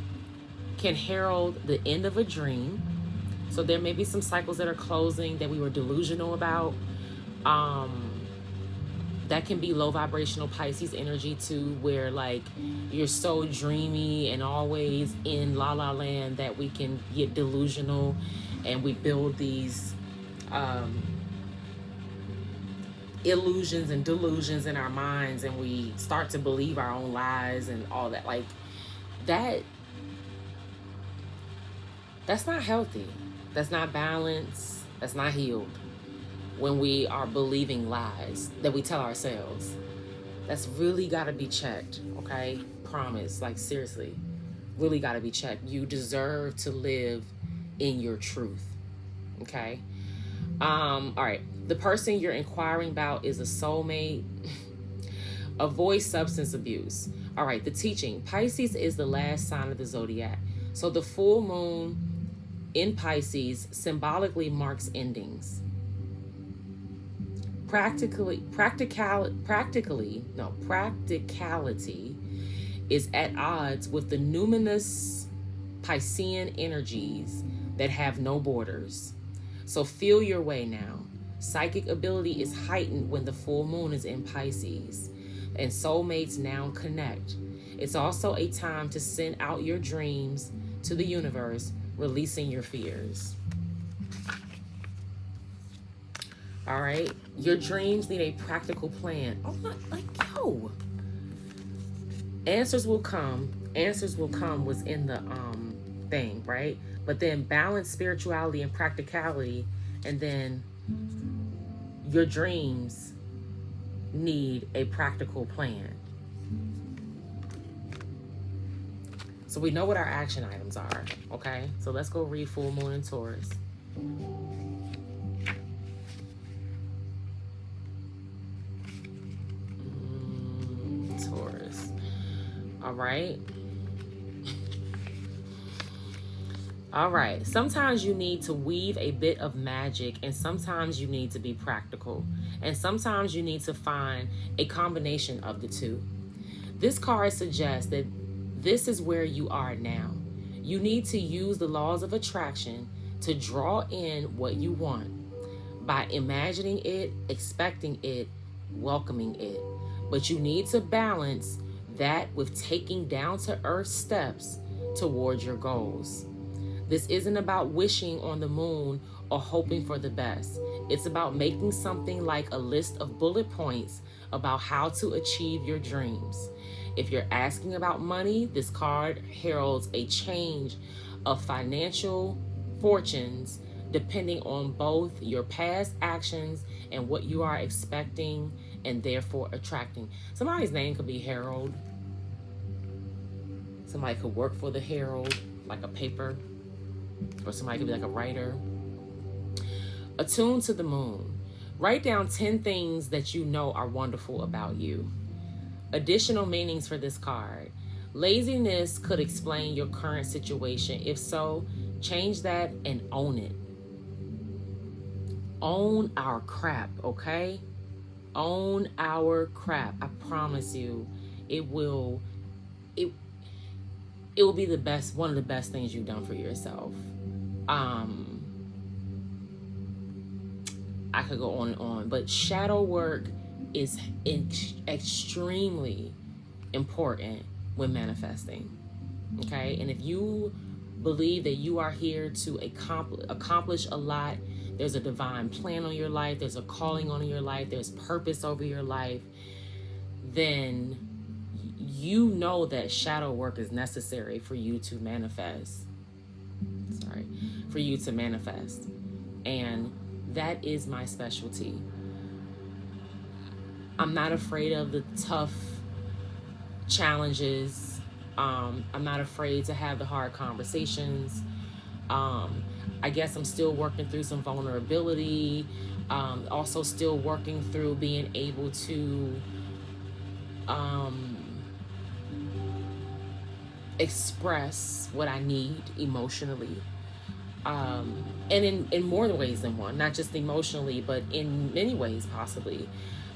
can herald the end of a dream. So there may be some cycles that are closing that we were delusional about. That can be low vibrational Pisces energy too, where like you're so dreamy and always in la la land that we can get delusional, and we build these illusions and delusions in our minds, and we start to believe our own lies and all that. Like that, that's not healthy. That's not balanced. That's not healed. When we are believing lies that we tell ourselves, that's really got to be checked. Okay, promise. Like seriously, really got to be checked. You deserve to live in your truth. Okay. All right. The person you're inquiring about is a soulmate. Avoid substance abuse. All right. The teaching. Pisces is the last sign of the zodiac. So the full moon in Pisces symbolically marks endings. Practicality is at odds with the numinous Piscean energies that have no borders. So feel your way now. Psychic ability is heightened when the full moon is in Pisces, and soulmates now connect. It's also a time to send out your dreams to the universe, releasing your fears. All right, your dreams need a practical plan. Oh my, like, yo. Answers will come. Answers will come was in the thing, right? But then balance spirituality and practicality, and then your dreams need a practical plan. So we know what our action items are, okay? So let's go read full moon in Taurus. Taurus. All right. All right. Sometimes you need to weave a bit of magic, and sometimes you need to be practical, and sometimes you need to find a combination of the two. This card suggests that this is where you are now. You need to use the laws of attraction to draw in what you want by imagining it, expecting it, welcoming it. But you need to balance that with taking down to earth steps towards your goals. This isn't about wishing on the moon or hoping for the best. It's about making something like a list of bullet points about how to achieve your dreams. If you're asking about money, this card heralds a change of financial fortunes depending on both your past actions and what you are expecting and therefore attracting. Somebody's name could be Harold. Somebody could work for the Herald, like a paper, or somebody could be like a writer. Attune to the moon. Write down 10 things that you know are wonderful about you. Additional meanings for this card. Laziness could explain your current situation. If so, change that and own it. Own our crap, okay? Own our crap. I promise you, it will be the best, one of the best things you've done for yourself. I could go on and on, but shadow work is extremely important when manifesting. Okay, and if you believe that you are here to accomplish a lot, there's a divine plan on your life, there's a calling on your life, there's purpose over your life, then you know that shadow work is necessary for you to manifest. For you to manifest. And that is my specialty. I'm not afraid of the tough challenges. I'm not afraid to have the hard conversations. I guess I'm still working through some vulnerability. Also still working through being able to express what I need emotionally. And in more ways than one, not just emotionally, but in many ways possibly.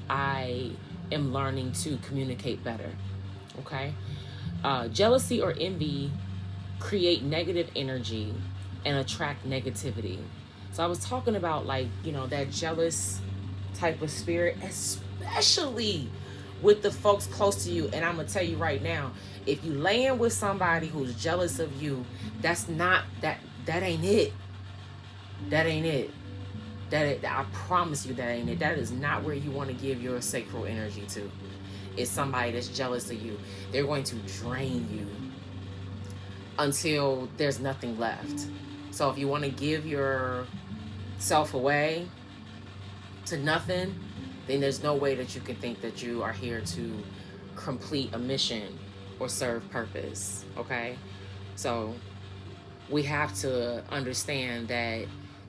I am learning to communicate better. Okay? Jealousy or envy create negative energy and attract negativity. So I was talking about, like, you know, that jealous type of spirit, especially with the folks close to you. And I'm gonna tell you right now, if you laying with somebody who's jealous of you, that ain't it. That ain't it. I promise you that ain't it. That is not where you want to give your sacral energy to. It's somebody that's jealous of you. They're going to drain you until there's nothing left. So if you want to give yourself away to nothing, then there's no way that you can think that you are here to complete a mission or serve purpose. Okay? So we have to understand that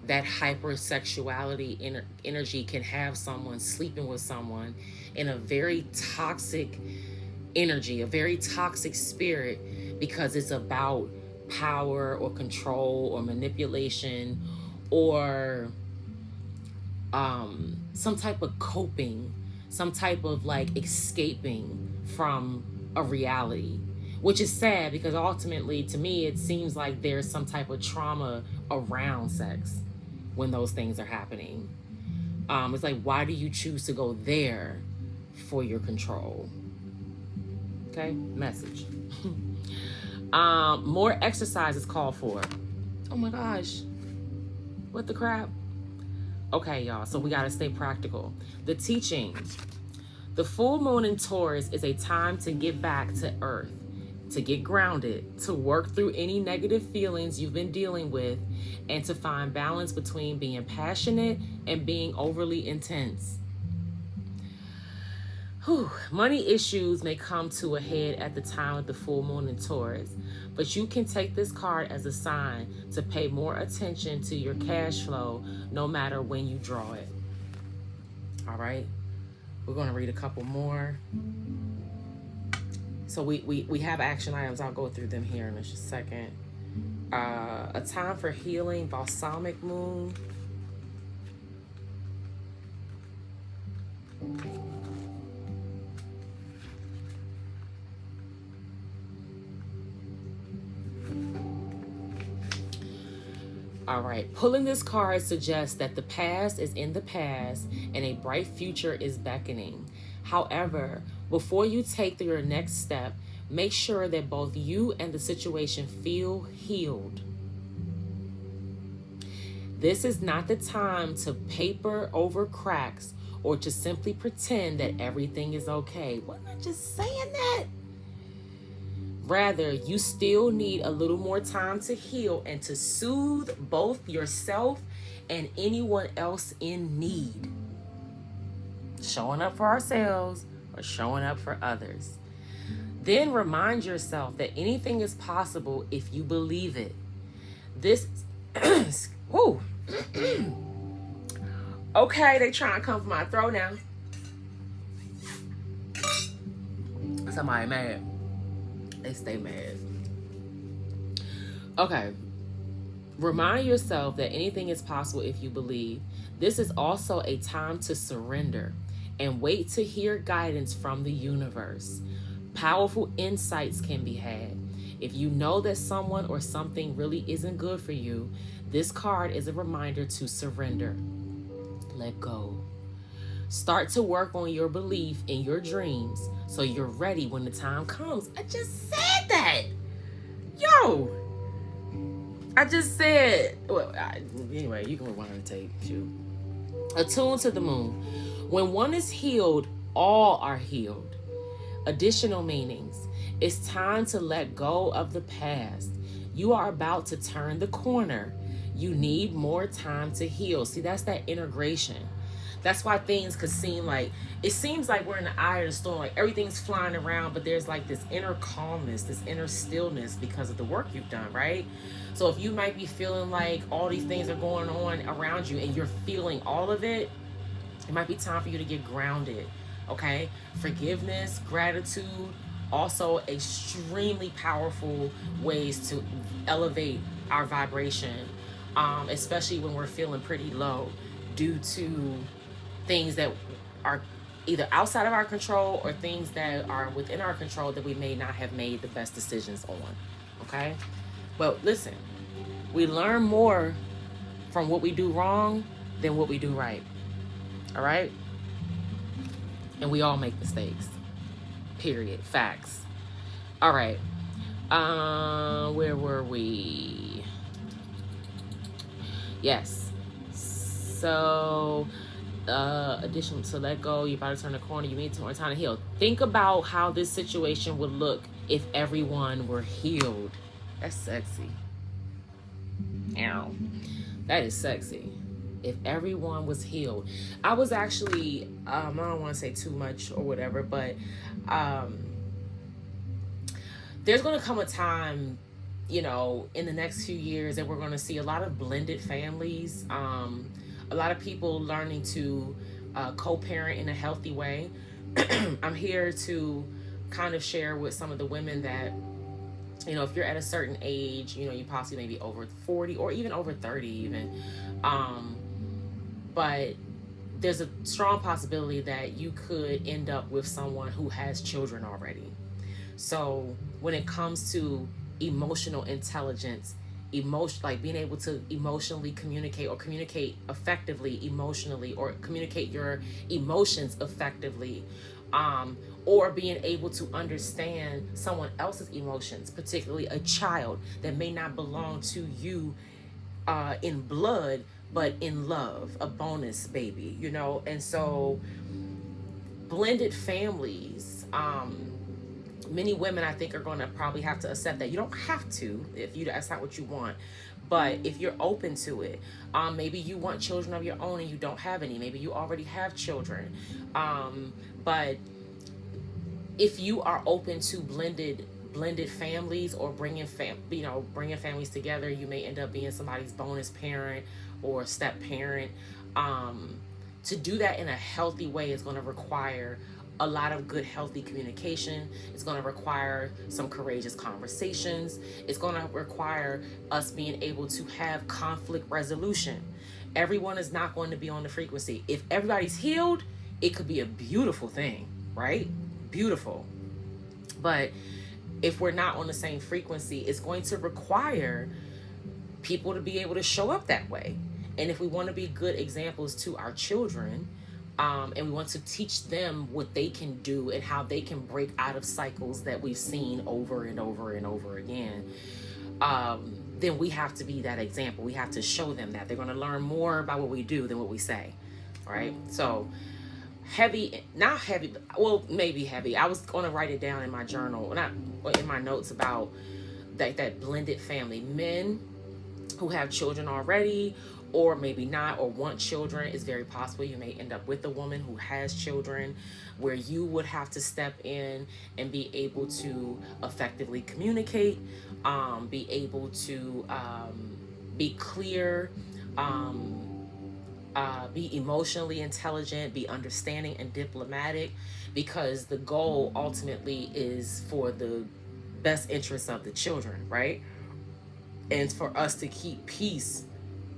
hypersexuality energy can have someone sleeping with someone in a very toxic energy, a very toxic spirit, because it's about power or control or manipulation or some type of coping, some type of like escaping from a reality, which is sad because ultimately to me it seems like there's some type of trauma around sex when those things are happening. It's like, why do you choose to go there for your control? Okay, message. More exercise is called for. Oh my gosh, what the crap? Okay, y'all, so we got to stay practical. The teaching. The full moon in Taurus is a time to get back to earth, to get grounded, to work through any negative feelings you've been dealing with, and to find balance between being passionate and being overly intense. Money issues may come to a head at the time of the full moon in Taurus, but you can take this card as a sign to pay more attention to your cash flow no matter when you draw it. All right, we're going to read a couple more. So we have action items. I'll go through them here in just a second. A time for healing, balsamic moon. All right, pulling this card suggests that the past is in the past and a bright future is beckoning. However, before you take your next step, make sure that both you and the situation feel healed. This is not the time to paper over cracks or to simply pretend that everything is okay. Wasn't I just saying that? Rather, you still need a little more time to heal and to soothe both yourself and anyone else in need. Showing up for ourselves or showing up for others. Then remind yourself that anything is possible if you believe it. This woo. Okay, they trying to come for my throat now. Somebody mad. They stay mad. Okay. Remind yourself that anything is possible if you believe. This is also a time to surrender and wait to hear guidance from the universe. Powerful insights can be had. If you know that someone or something really isn't good for you, this card is a reminder to surrender. Let go. Start to work on your belief in your dreams so you're ready when the time comes. I just said that. Yo. I just said. Well, anyway, you can rewind the tape. Shoot. Attuned to the moon. When one is healed, all are healed. Additional meanings. It's time to let go of the past. You are about to turn the corner. You need more time to heal. See, that's that integration. That's why things could seem like, it seems like we're in the eye of the storm, like everything's flying around, but there's like this inner calmness, this inner stillness because of the work you've done, right? So if you might be feeling like all these things are going on around you and you're feeling all of it, it might be time for you to get grounded, okay? Forgiveness, gratitude, also extremely powerful ways to elevate our vibration, especially when we're feeling pretty low due to things that are either outside of our control or things that are within our control that we may not have made the best decisions on, okay? But listen, we learn more from what we do wrong than what we do right, all right? And we all make mistakes, period, facts. All right, where were we? Yes. So addition to let go, you're about to turn the corner, you need more time to heal. Think about how this situation would look if everyone were healed. That's sexy. Ow. That is sexy. If everyone was healed. I was actually, I don't want to say too much or whatever, but there's going to come a time, you know, in the next few years that we're going to see a lot of blended families, a lot of people learning to co-parent in a healthy way. I'm here to kind of share with some of the women that, you know, if you're at a certain age, you know, you possibly maybe over 40 or even over 30 even, but there's a strong possibility that you could end up with someone who has children already. So when it comes to emotional intelligence, like being able to emotionally communicate or communicate effectively emotionally, or communicate your emotions effectively, or being able to understand someone else's emotions, particularly a child that may not belong to you in blood, but in love, a bonus baby, you know. And so blended families, many women I think are going to probably have to accept that. You don't have to if you that's not what you want, but if you're open to it, maybe you want children of your own and you don't have any, maybe you already have children, but if you are open to blended families, or bringing families together, you may end up being somebody's bonus parent or step parent. To do that in a healthy way is going to require a lot of good, healthy communication. It's going to require some courageous conversations. It's going to require us being able to have conflict resolution. Everyone is not going to be on the frequency. If everybody's healed, it could be a beautiful thing, right? Beautiful. But if we're not on the same frequency, it's going to require people to be able to show up that way. And if we want to be good examples to our children, and we want to teach them what they can do and how they can break out of cycles that we've seen over and over and over again, then we have to be that example. We have to show them that. They're going to learn more about what we do than what we say, right? So heavy, not heavy, but, well, maybe heavy. I was going to write it down in my journal, not in my notes, about that blended family. Men who have children already, or maybe not, or want children, it's very possible you may end up with a woman who has children, where you would have to step in and be able to effectively communicate, be able to be clear, be emotionally intelligent, be understanding and diplomatic, because the goal ultimately is for the best interests of the children, right? And for us to keep peace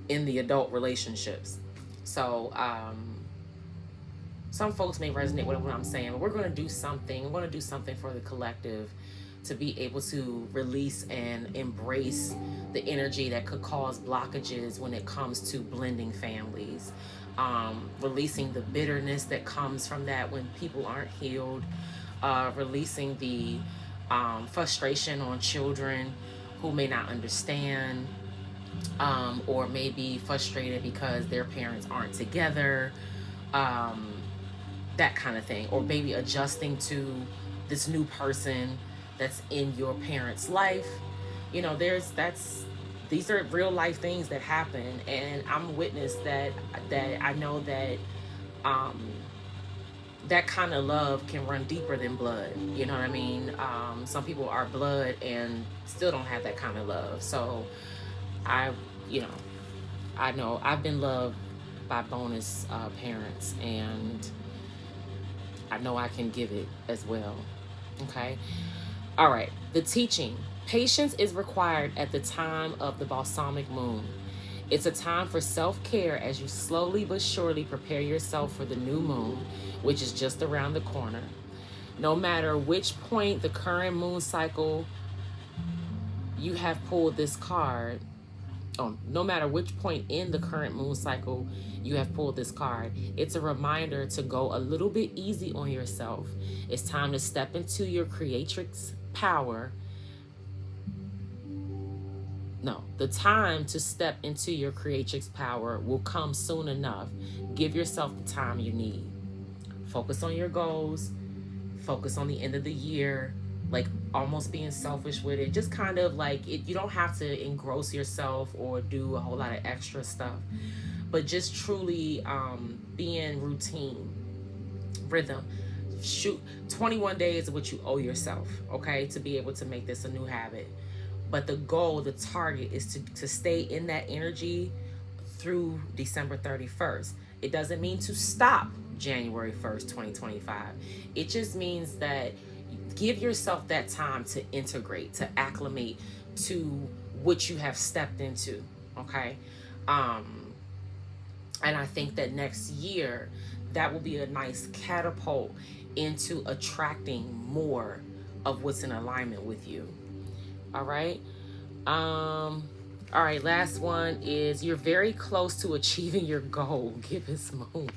in the adult relationships. So some folks may resonate with what I'm saying, but we're going to do something. We're going to do something for the collective to be able to release and embrace the energy that could cause blockages when it comes to blending families, releasing the bitterness that comes from that when people aren't healed, releasing the frustration on children who may not understand, or may be frustrated because their parents aren't together, that kind of thing, or maybe adjusting to this new person that's in your parents' life. You know, these are real life things that happen, and I'm a witness that I know that that kind of love can run deeper than blood. You know what I mean? Some people are blood and still don't have that kind of love. So I know I've been loved by bonus parents, and I know I can give it as well. Okay. All right. The teaching. Patience is required at the time of the balsamic moon. It's a time for self-care as you slowly but surely prepare yourself for the new moon, which is just around the corner. No matter which point the current moon cycle you have pulled this card, no matter which point in the current moon cycle you have pulled this card, it's a reminder to go a little bit easy on yourself. It's time to step into your creatrix power No, the time to step into your creatrix power will come soon enough. Give yourself the time you need. Focus on your goals. Focus on the end of the year. Like almost being selfish with it. Just kind of like it. You don't have to engross yourself or do a whole lot of extra stuff, but just truly being routine, rhythm. Shoot, 21 days of what you owe yourself, okay, to be able to make this a new habit. But the goal, the target is to stay in that energy through December 31st. It doesn't mean to stop January 1st, 2025. It just means that give yourself that time to integrate, to acclimate to what you have stepped into, okay? And I think that next year, that will be a nice catapult into attracting more of what's in alignment with you. All right. All right, last one is you're very close to achieving your goal. Gibbous moon.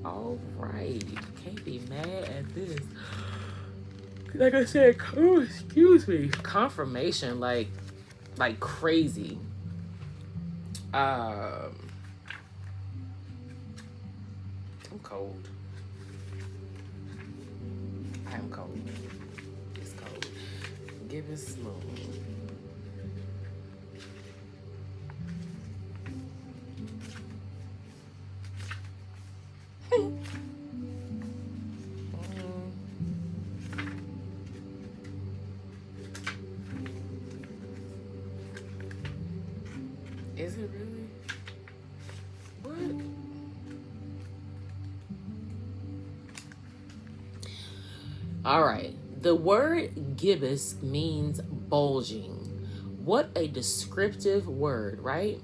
All right. Can't be mad at this. Like I said, oh, excuse me. Confirmation, like crazy. I'm cold. I am cold. It's cold. Gibbous moon. Is it really? What? All right. The word gibbous means bulging. What a descriptive word, right?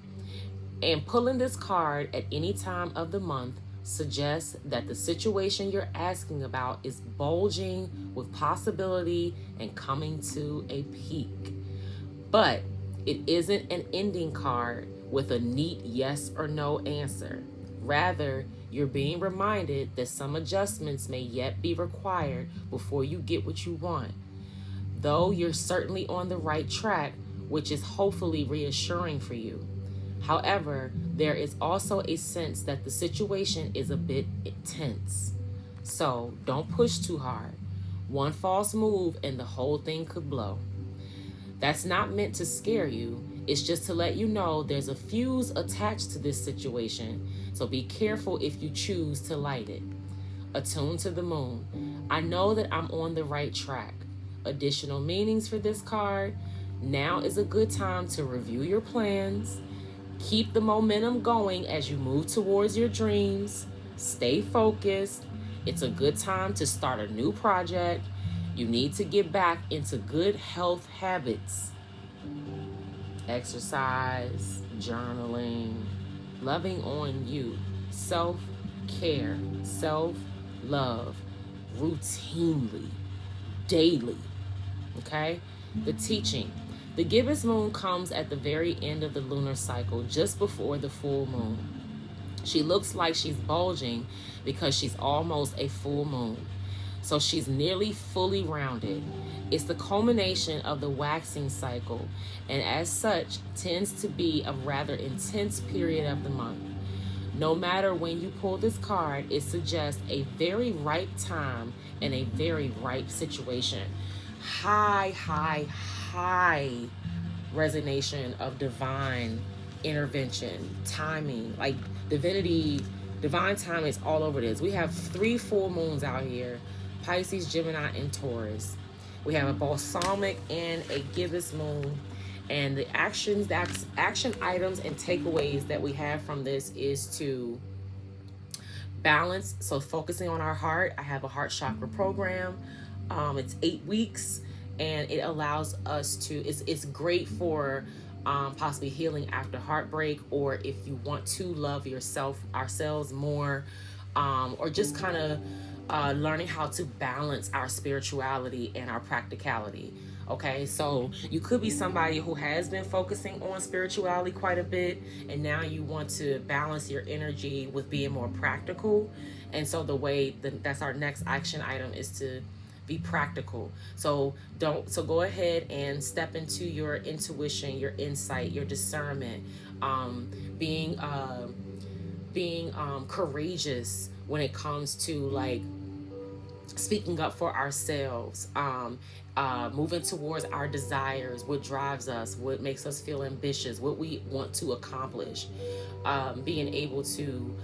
And pulling this card at any time of the month suggests that the situation you're asking about is bulging with possibility and coming to a peak. But it isn't an ending card with a neat yes or no answer. Rather, you're being reminded that some adjustments may yet be required before you get what you want. Though you're certainly on the right track, which is hopefully reassuring for you. However, there is also a sense that the situation is a bit tense. So don't push too hard. One false move and the whole thing could blow. That's not meant to scare you. It's just to let you know there's a fuse attached to this situation, so be careful if you choose to light it. Attuned to the moon. I know that I'm on the right track. Additional meanings for this card. Now is a good time to review your plans. Keep the momentum going as you move towards your dreams. Stay focused. It's a good time to start a new project. You need to get back into good health habits. Exercise, journaling, loving on you, self-care, self-love, routinely, daily, okay? The teaching. The gibbous moon comes at the very end of the lunar cycle, just before the full moon. She looks like she's bulging because she's almost a full moon. So she's nearly fully rounded. It's the culmination of the waxing cycle, and as such, tends to be a rather intense period of the month. No matter when you pull this card, it suggests a very ripe time and a very ripe situation. High resonation of divine intervention, timing, like divinity, divine timing is all over this. We have 3 full moons out here: Pisces, Gemini, and Taurus. We have a balsamic and a gibbous moon. And the action items and takeaways that we have from this is to balance. So focusing on our heart. I have a heart chakra program. It's 8 weeks, and it allows us to, it's great for possibly healing after heartbreak, or if you want to love ourselves more, or just kind of learning how to balance our spirituality and our practicality. Okay, so you could be somebody who has been focusing on spirituality quite a bit, and now you want to balance your energy with being more practical. And so that's our next action item, is to Be practical. So go ahead and step into your intuition, your insight, your discernment, um, being courageous when it comes to like speaking up for ourselves, moving towards our desires, what drives us, what makes us feel ambitious, what we want to accomplish, being able to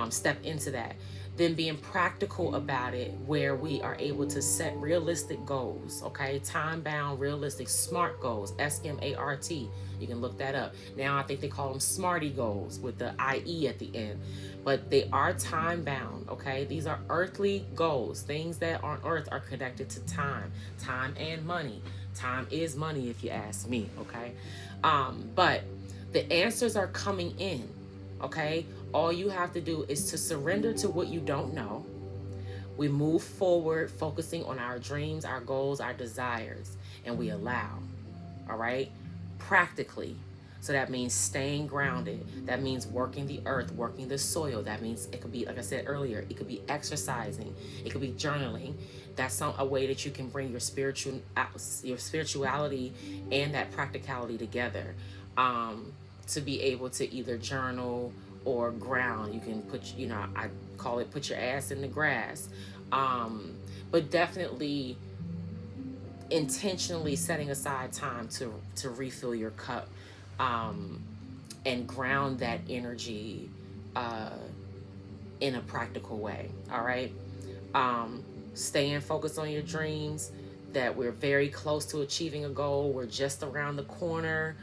step into that. Then being practical about it, where we are able to set realistic goals, okay? Time bound, realistic, SMART goals, SMART. You can look that up. Now I think they call them SMARTY goals with the IE at the end. But they are time bound, okay? These are earthly goals. Things that on earth are connected to time, time and money. Time is money, if you ask me, okay? But the answers are coming in, okay? All you have to do is to surrender to what you don't know. We move forward, focusing on our dreams, our goals, our desires, and we allow, all right? Practically. So that means staying grounded. That means working the earth, working the soil. That means it could be, like I said earlier, it could be exercising. It could be journaling. That's a way that you can bring your spirituality and that practicality together. To be able to either journal or ground. You can put, I call it put your ass in the grass. But definitely intentionally setting aside time to refill your cup, and ground that energy in a practical way. All right. Staying focused on your dreams, that we're very close to achieving a goal. We're just around the corner,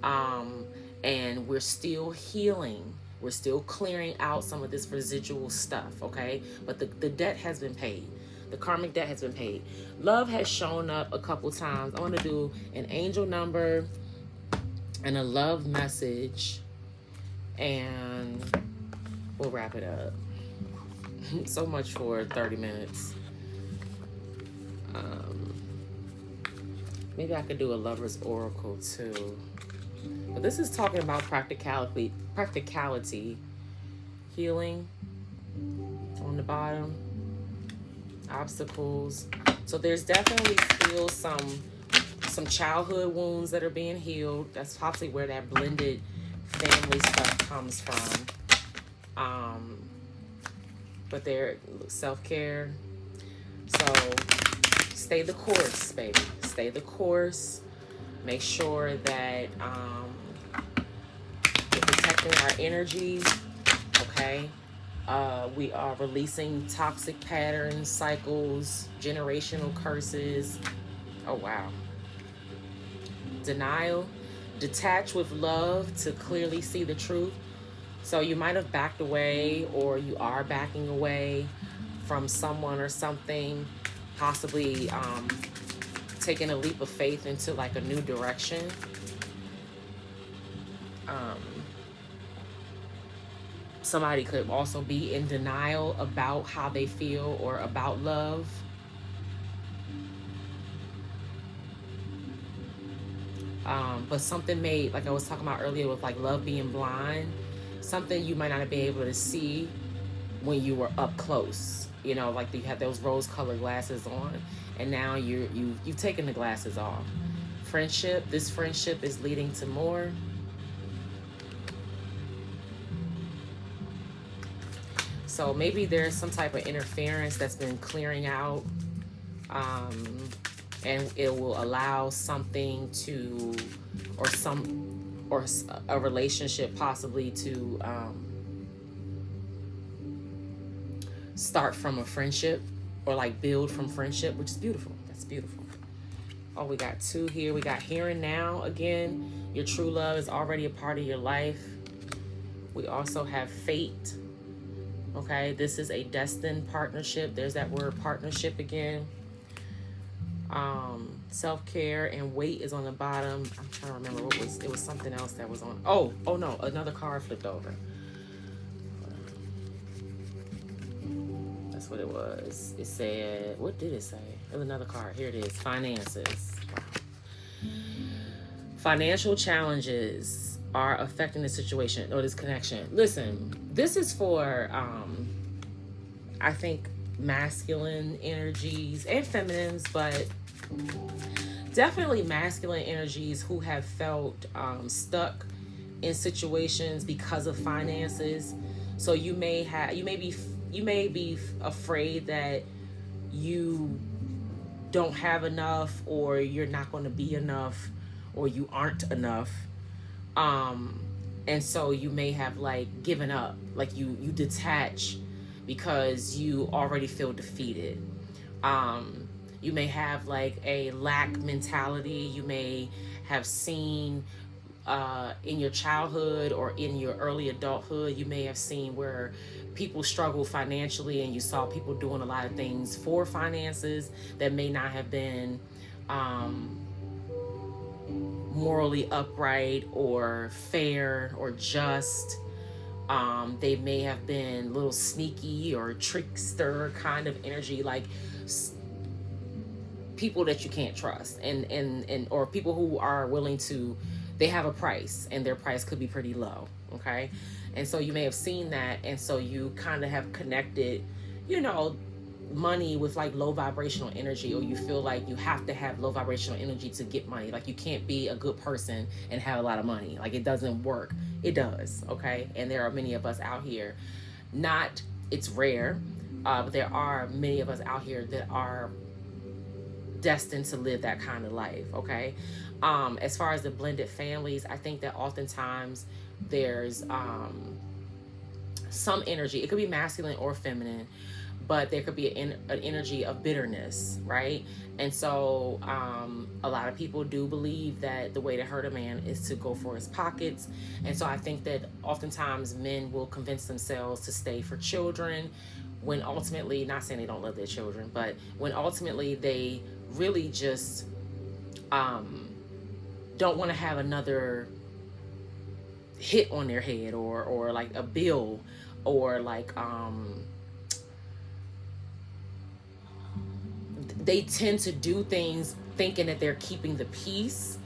and we're still healing. We're still clearing out some of this residual stuff, okay? But the debt has been paid. The karmic debt has been paid. Love has shown up a couple times. I want to do an angel number and a love message, and we'll wrap it up. So much for 30 minutes. Maybe I could do a lover's oracle too. But this is talking about practicality, healing on the bottom, obstacles. So there's definitely still some childhood wounds that are being healed. That's possibly where that blended family stuff comes from. But there, self-care. So stay the course, baby. Stay the course. Make sure that we're protecting our energy, okay? We are releasing toxic patterns, cycles, generational curses. Oh, wow. Denial. Detach with love to clearly see the truth. So you might have backed away, or you are backing away from someone or something, possibly taking a leap of faith into like a new direction. Somebody could also be in denial about how they feel or about love. But something like I was talking about earlier with like love being blind, something you might not be able to see when you were up close. Like you had those rose-colored glasses on, and now you've taken the glasses off. Friendship. This friendship is leading to more. So maybe there's some type of interference that's been clearing out, and it will allow something to, or a relationship possibly to start from a friendship, or like build from friendship, which is beautiful. That's beautiful. Oh, we got 2 here. We got here and now again. Your true love is already a part of your life. We also have fate. Okay, this is a destined partnership. There's that word partnership again. Self-care and weight is on the bottom. I'm trying to remember it was something else that was on. Oh no, another card flipped over. That's what it was. It said, what did it say? It was another card. Here it is. Finances. Wow. Financial challenges are affecting the situation or this connection. Listen, this is for, I think masculine energies and feminines, but definitely masculine energies who have felt stuck in situations because of finances. So you may be afraid that you don't have enough, or you're not going to be enough, or you aren't enough. um and so you may have like given up, like you detach because you already feel defeated. You may have like a lack mentality. You may have seen in your childhood or in your early adulthood, you may have seen where people struggle financially, and you saw people doing a lot of things for finances that may not have been um, morally upright or fair or just. They may have been a little sneaky or trickster kind of energy, like people that you can't trust, and or people who are willing to, they have a price and their price could be pretty low. Okay. And so you may have seen that, and so you kind of have connected, you know, money with like low vibrational energy, or you feel like you have to have low vibrational energy to get money. Like you can't be a good person and have a lot of money. Like it doesn't work. It does. Okay. And there are many of us out here, not, it's rare, but there are many of us out here that are destined to live that kind of life. Okay. As far as the blended families, I think that oftentimes there's some energy. It could be masculine or feminine, but there could be an energy of bitterness, right? And so a lot of people do believe that the way to hurt a man is to go for his pockets. And so I think that oftentimes men will convince themselves to stay for children, when ultimately, not saying they don't love their children, but when ultimately they really just don't want to have another hit on their head, or like a bill, or like they tend to do things thinking that they're keeping the peace,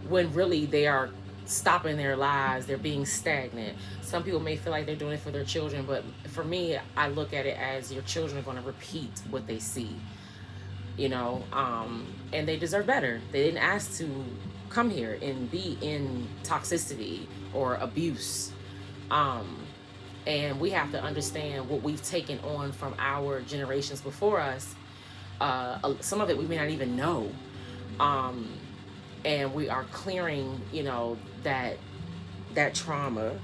when really they are stopping their lives. They're being stagnant. Some people may feel like they're doing it for their children, but for me, I look at it as your children are going to repeat what they see, you know. And they deserve better. They didn't ask to come here and be in toxicity or abuse. And we have to understand what we've taken on from our generations before us. Some of it we may not even know. And we are clearing, you know, that trauma.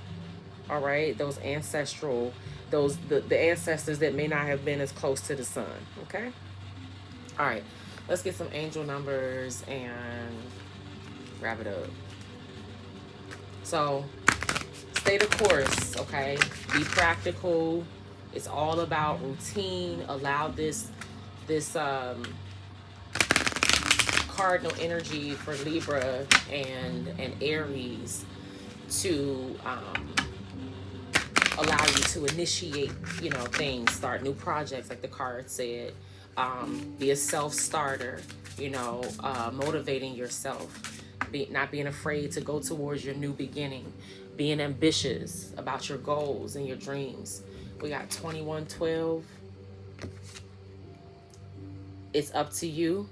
All right, those ancestral, the ancestors that may not have been as close to the sun. Okay. All right, let's get some angel numbers and wrap it up. So stay the course. Okay, be practical. It's all about routine. Allow this cardinal energy for Libra and Aries to allow you to initiate, you know, things, start new projects, like the card said. Be a self-starter, you know, motivating yourself, not being afraid to go towards your new beginning, being ambitious about your goals and your dreams. We got 2112. It's up to you.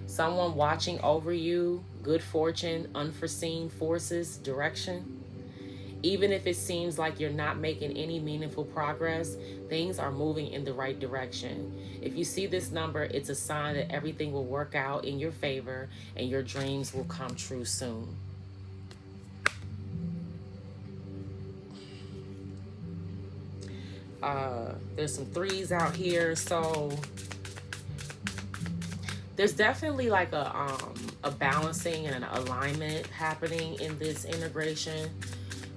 Someone watching over you, good fortune, unforeseen forces, direction. Even if it seems like you're not making any meaningful progress, things are moving in the right direction. If you see this number, it's a sign that everything will work out in your favor and your dreams will come true soon. There's some threes out here, so there's definitely like a balancing and an alignment happening in this integration.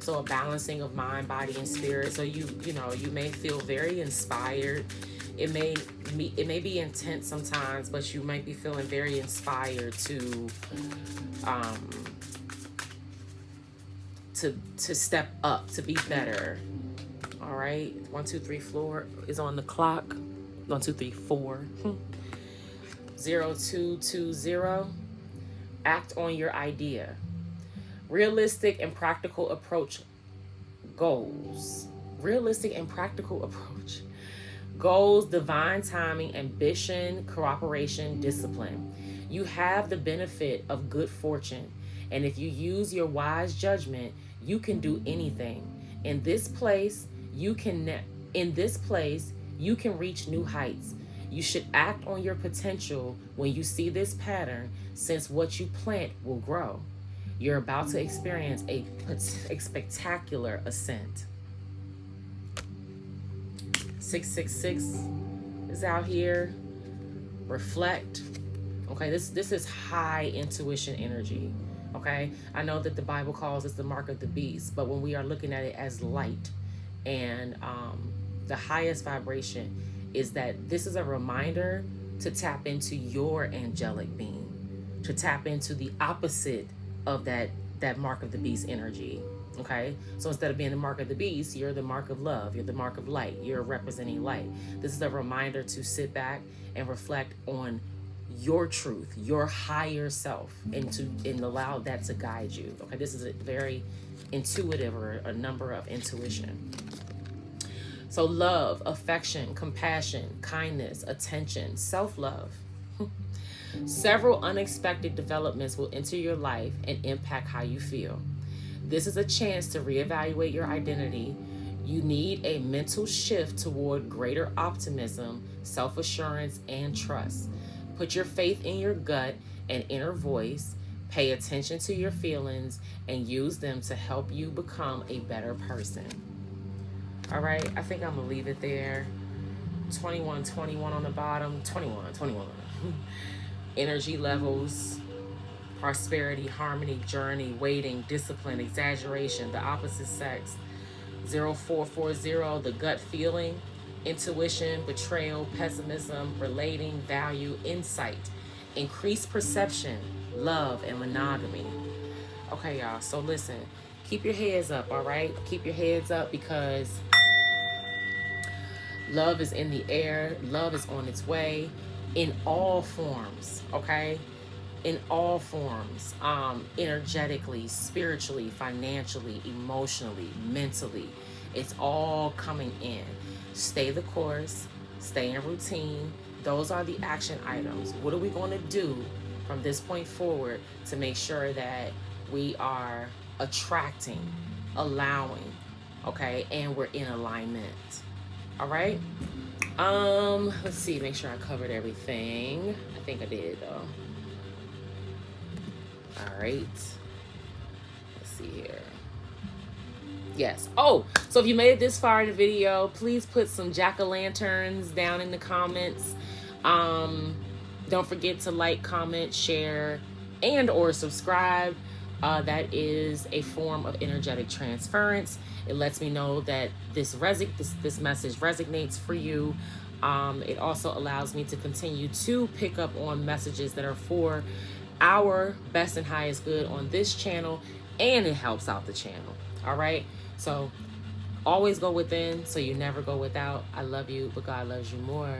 So a balancing of mind, body, and spirit. So you know, you may feel very inspired. It may be intense sometimes, but you might be feeling very inspired to step up, to be better. All right, 1, 2, 3, 4 is on the clock. 1, 2, 3, 4. 0220. Act on your idea. Realistic and practical approach goals. Realistic and practical approach. Goals, divine timing, ambition, cooperation, discipline. You have the benefit of good fortune, and if you use your wise judgment, you can do anything. In this place, you can you can reach new heights. You should act on your potential when you see this pattern, since what you plant will grow. You're about to experience a spectacular ascent. 666 is out here. Reflect. Okay, this is high intuition energy. Okay, I know that the Bible calls it the mark of the beast, but when we are looking at it as light and the highest vibration, is that this is a reminder to tap into your angelic being, to tap into the opposite of that mark of the beast energy. Okay, so instead of being the mark of the beast, you're the mark of love, you're the mark of light, you're representing light. This is a reminder to sit back and reflect on your truth, your higher self, and allow that to guide you. Okay, this is a very intuitive, or a number of intuition. So love, affection, compassion, kindness, attention, self-love. Several unexpected developments will enter your life and impact how you feel. This is a chance to reevaluate your identity. You need a mental shift toward greater optimism, self-assurance, and trust. Put your faith in your gut and inner voice. Pay attention to your feelings and use them to help you become a better person. All right, I think I'm gonna leave it there. 21 on the bottom, 21. Energy levels, prosperity, harmony, journey, waiting, discipline, exaggeration, the opposite sex. 0440, the gut feeling, intuition, betrayal, pessimism, relating, value, insight, increased perception, love, and monogamy. Okay, y'all, so listen, keep your heads up, all right? Keep your heads up, because love is in the air. Love is on its way in all forms, okay? In all forms, energetically, spiritually, financially, emotionally, mentally. It's all coming in. Stay the course, stay in routine. Those are the action items. What are we going to do from this point forward to make sure that we are attracting, allowing, okay, and we're in alignment? All right. Let's see, make sure I covered everything. I think I did, though. All right. Let's see here. Yes. Oh, so if you made it this far in the video, please put some jack-o'-lanterns down in the comments. Don't forget to like, comment, share, and or subscribe. That is a form of energetic transference. It lets me know that this message resonates for you. It also allows me to continue to pick up on messages that are for our best and highest good on this channel, and it helps out the channel. All right, so always go within so you never go without. I love you, but God loves you more.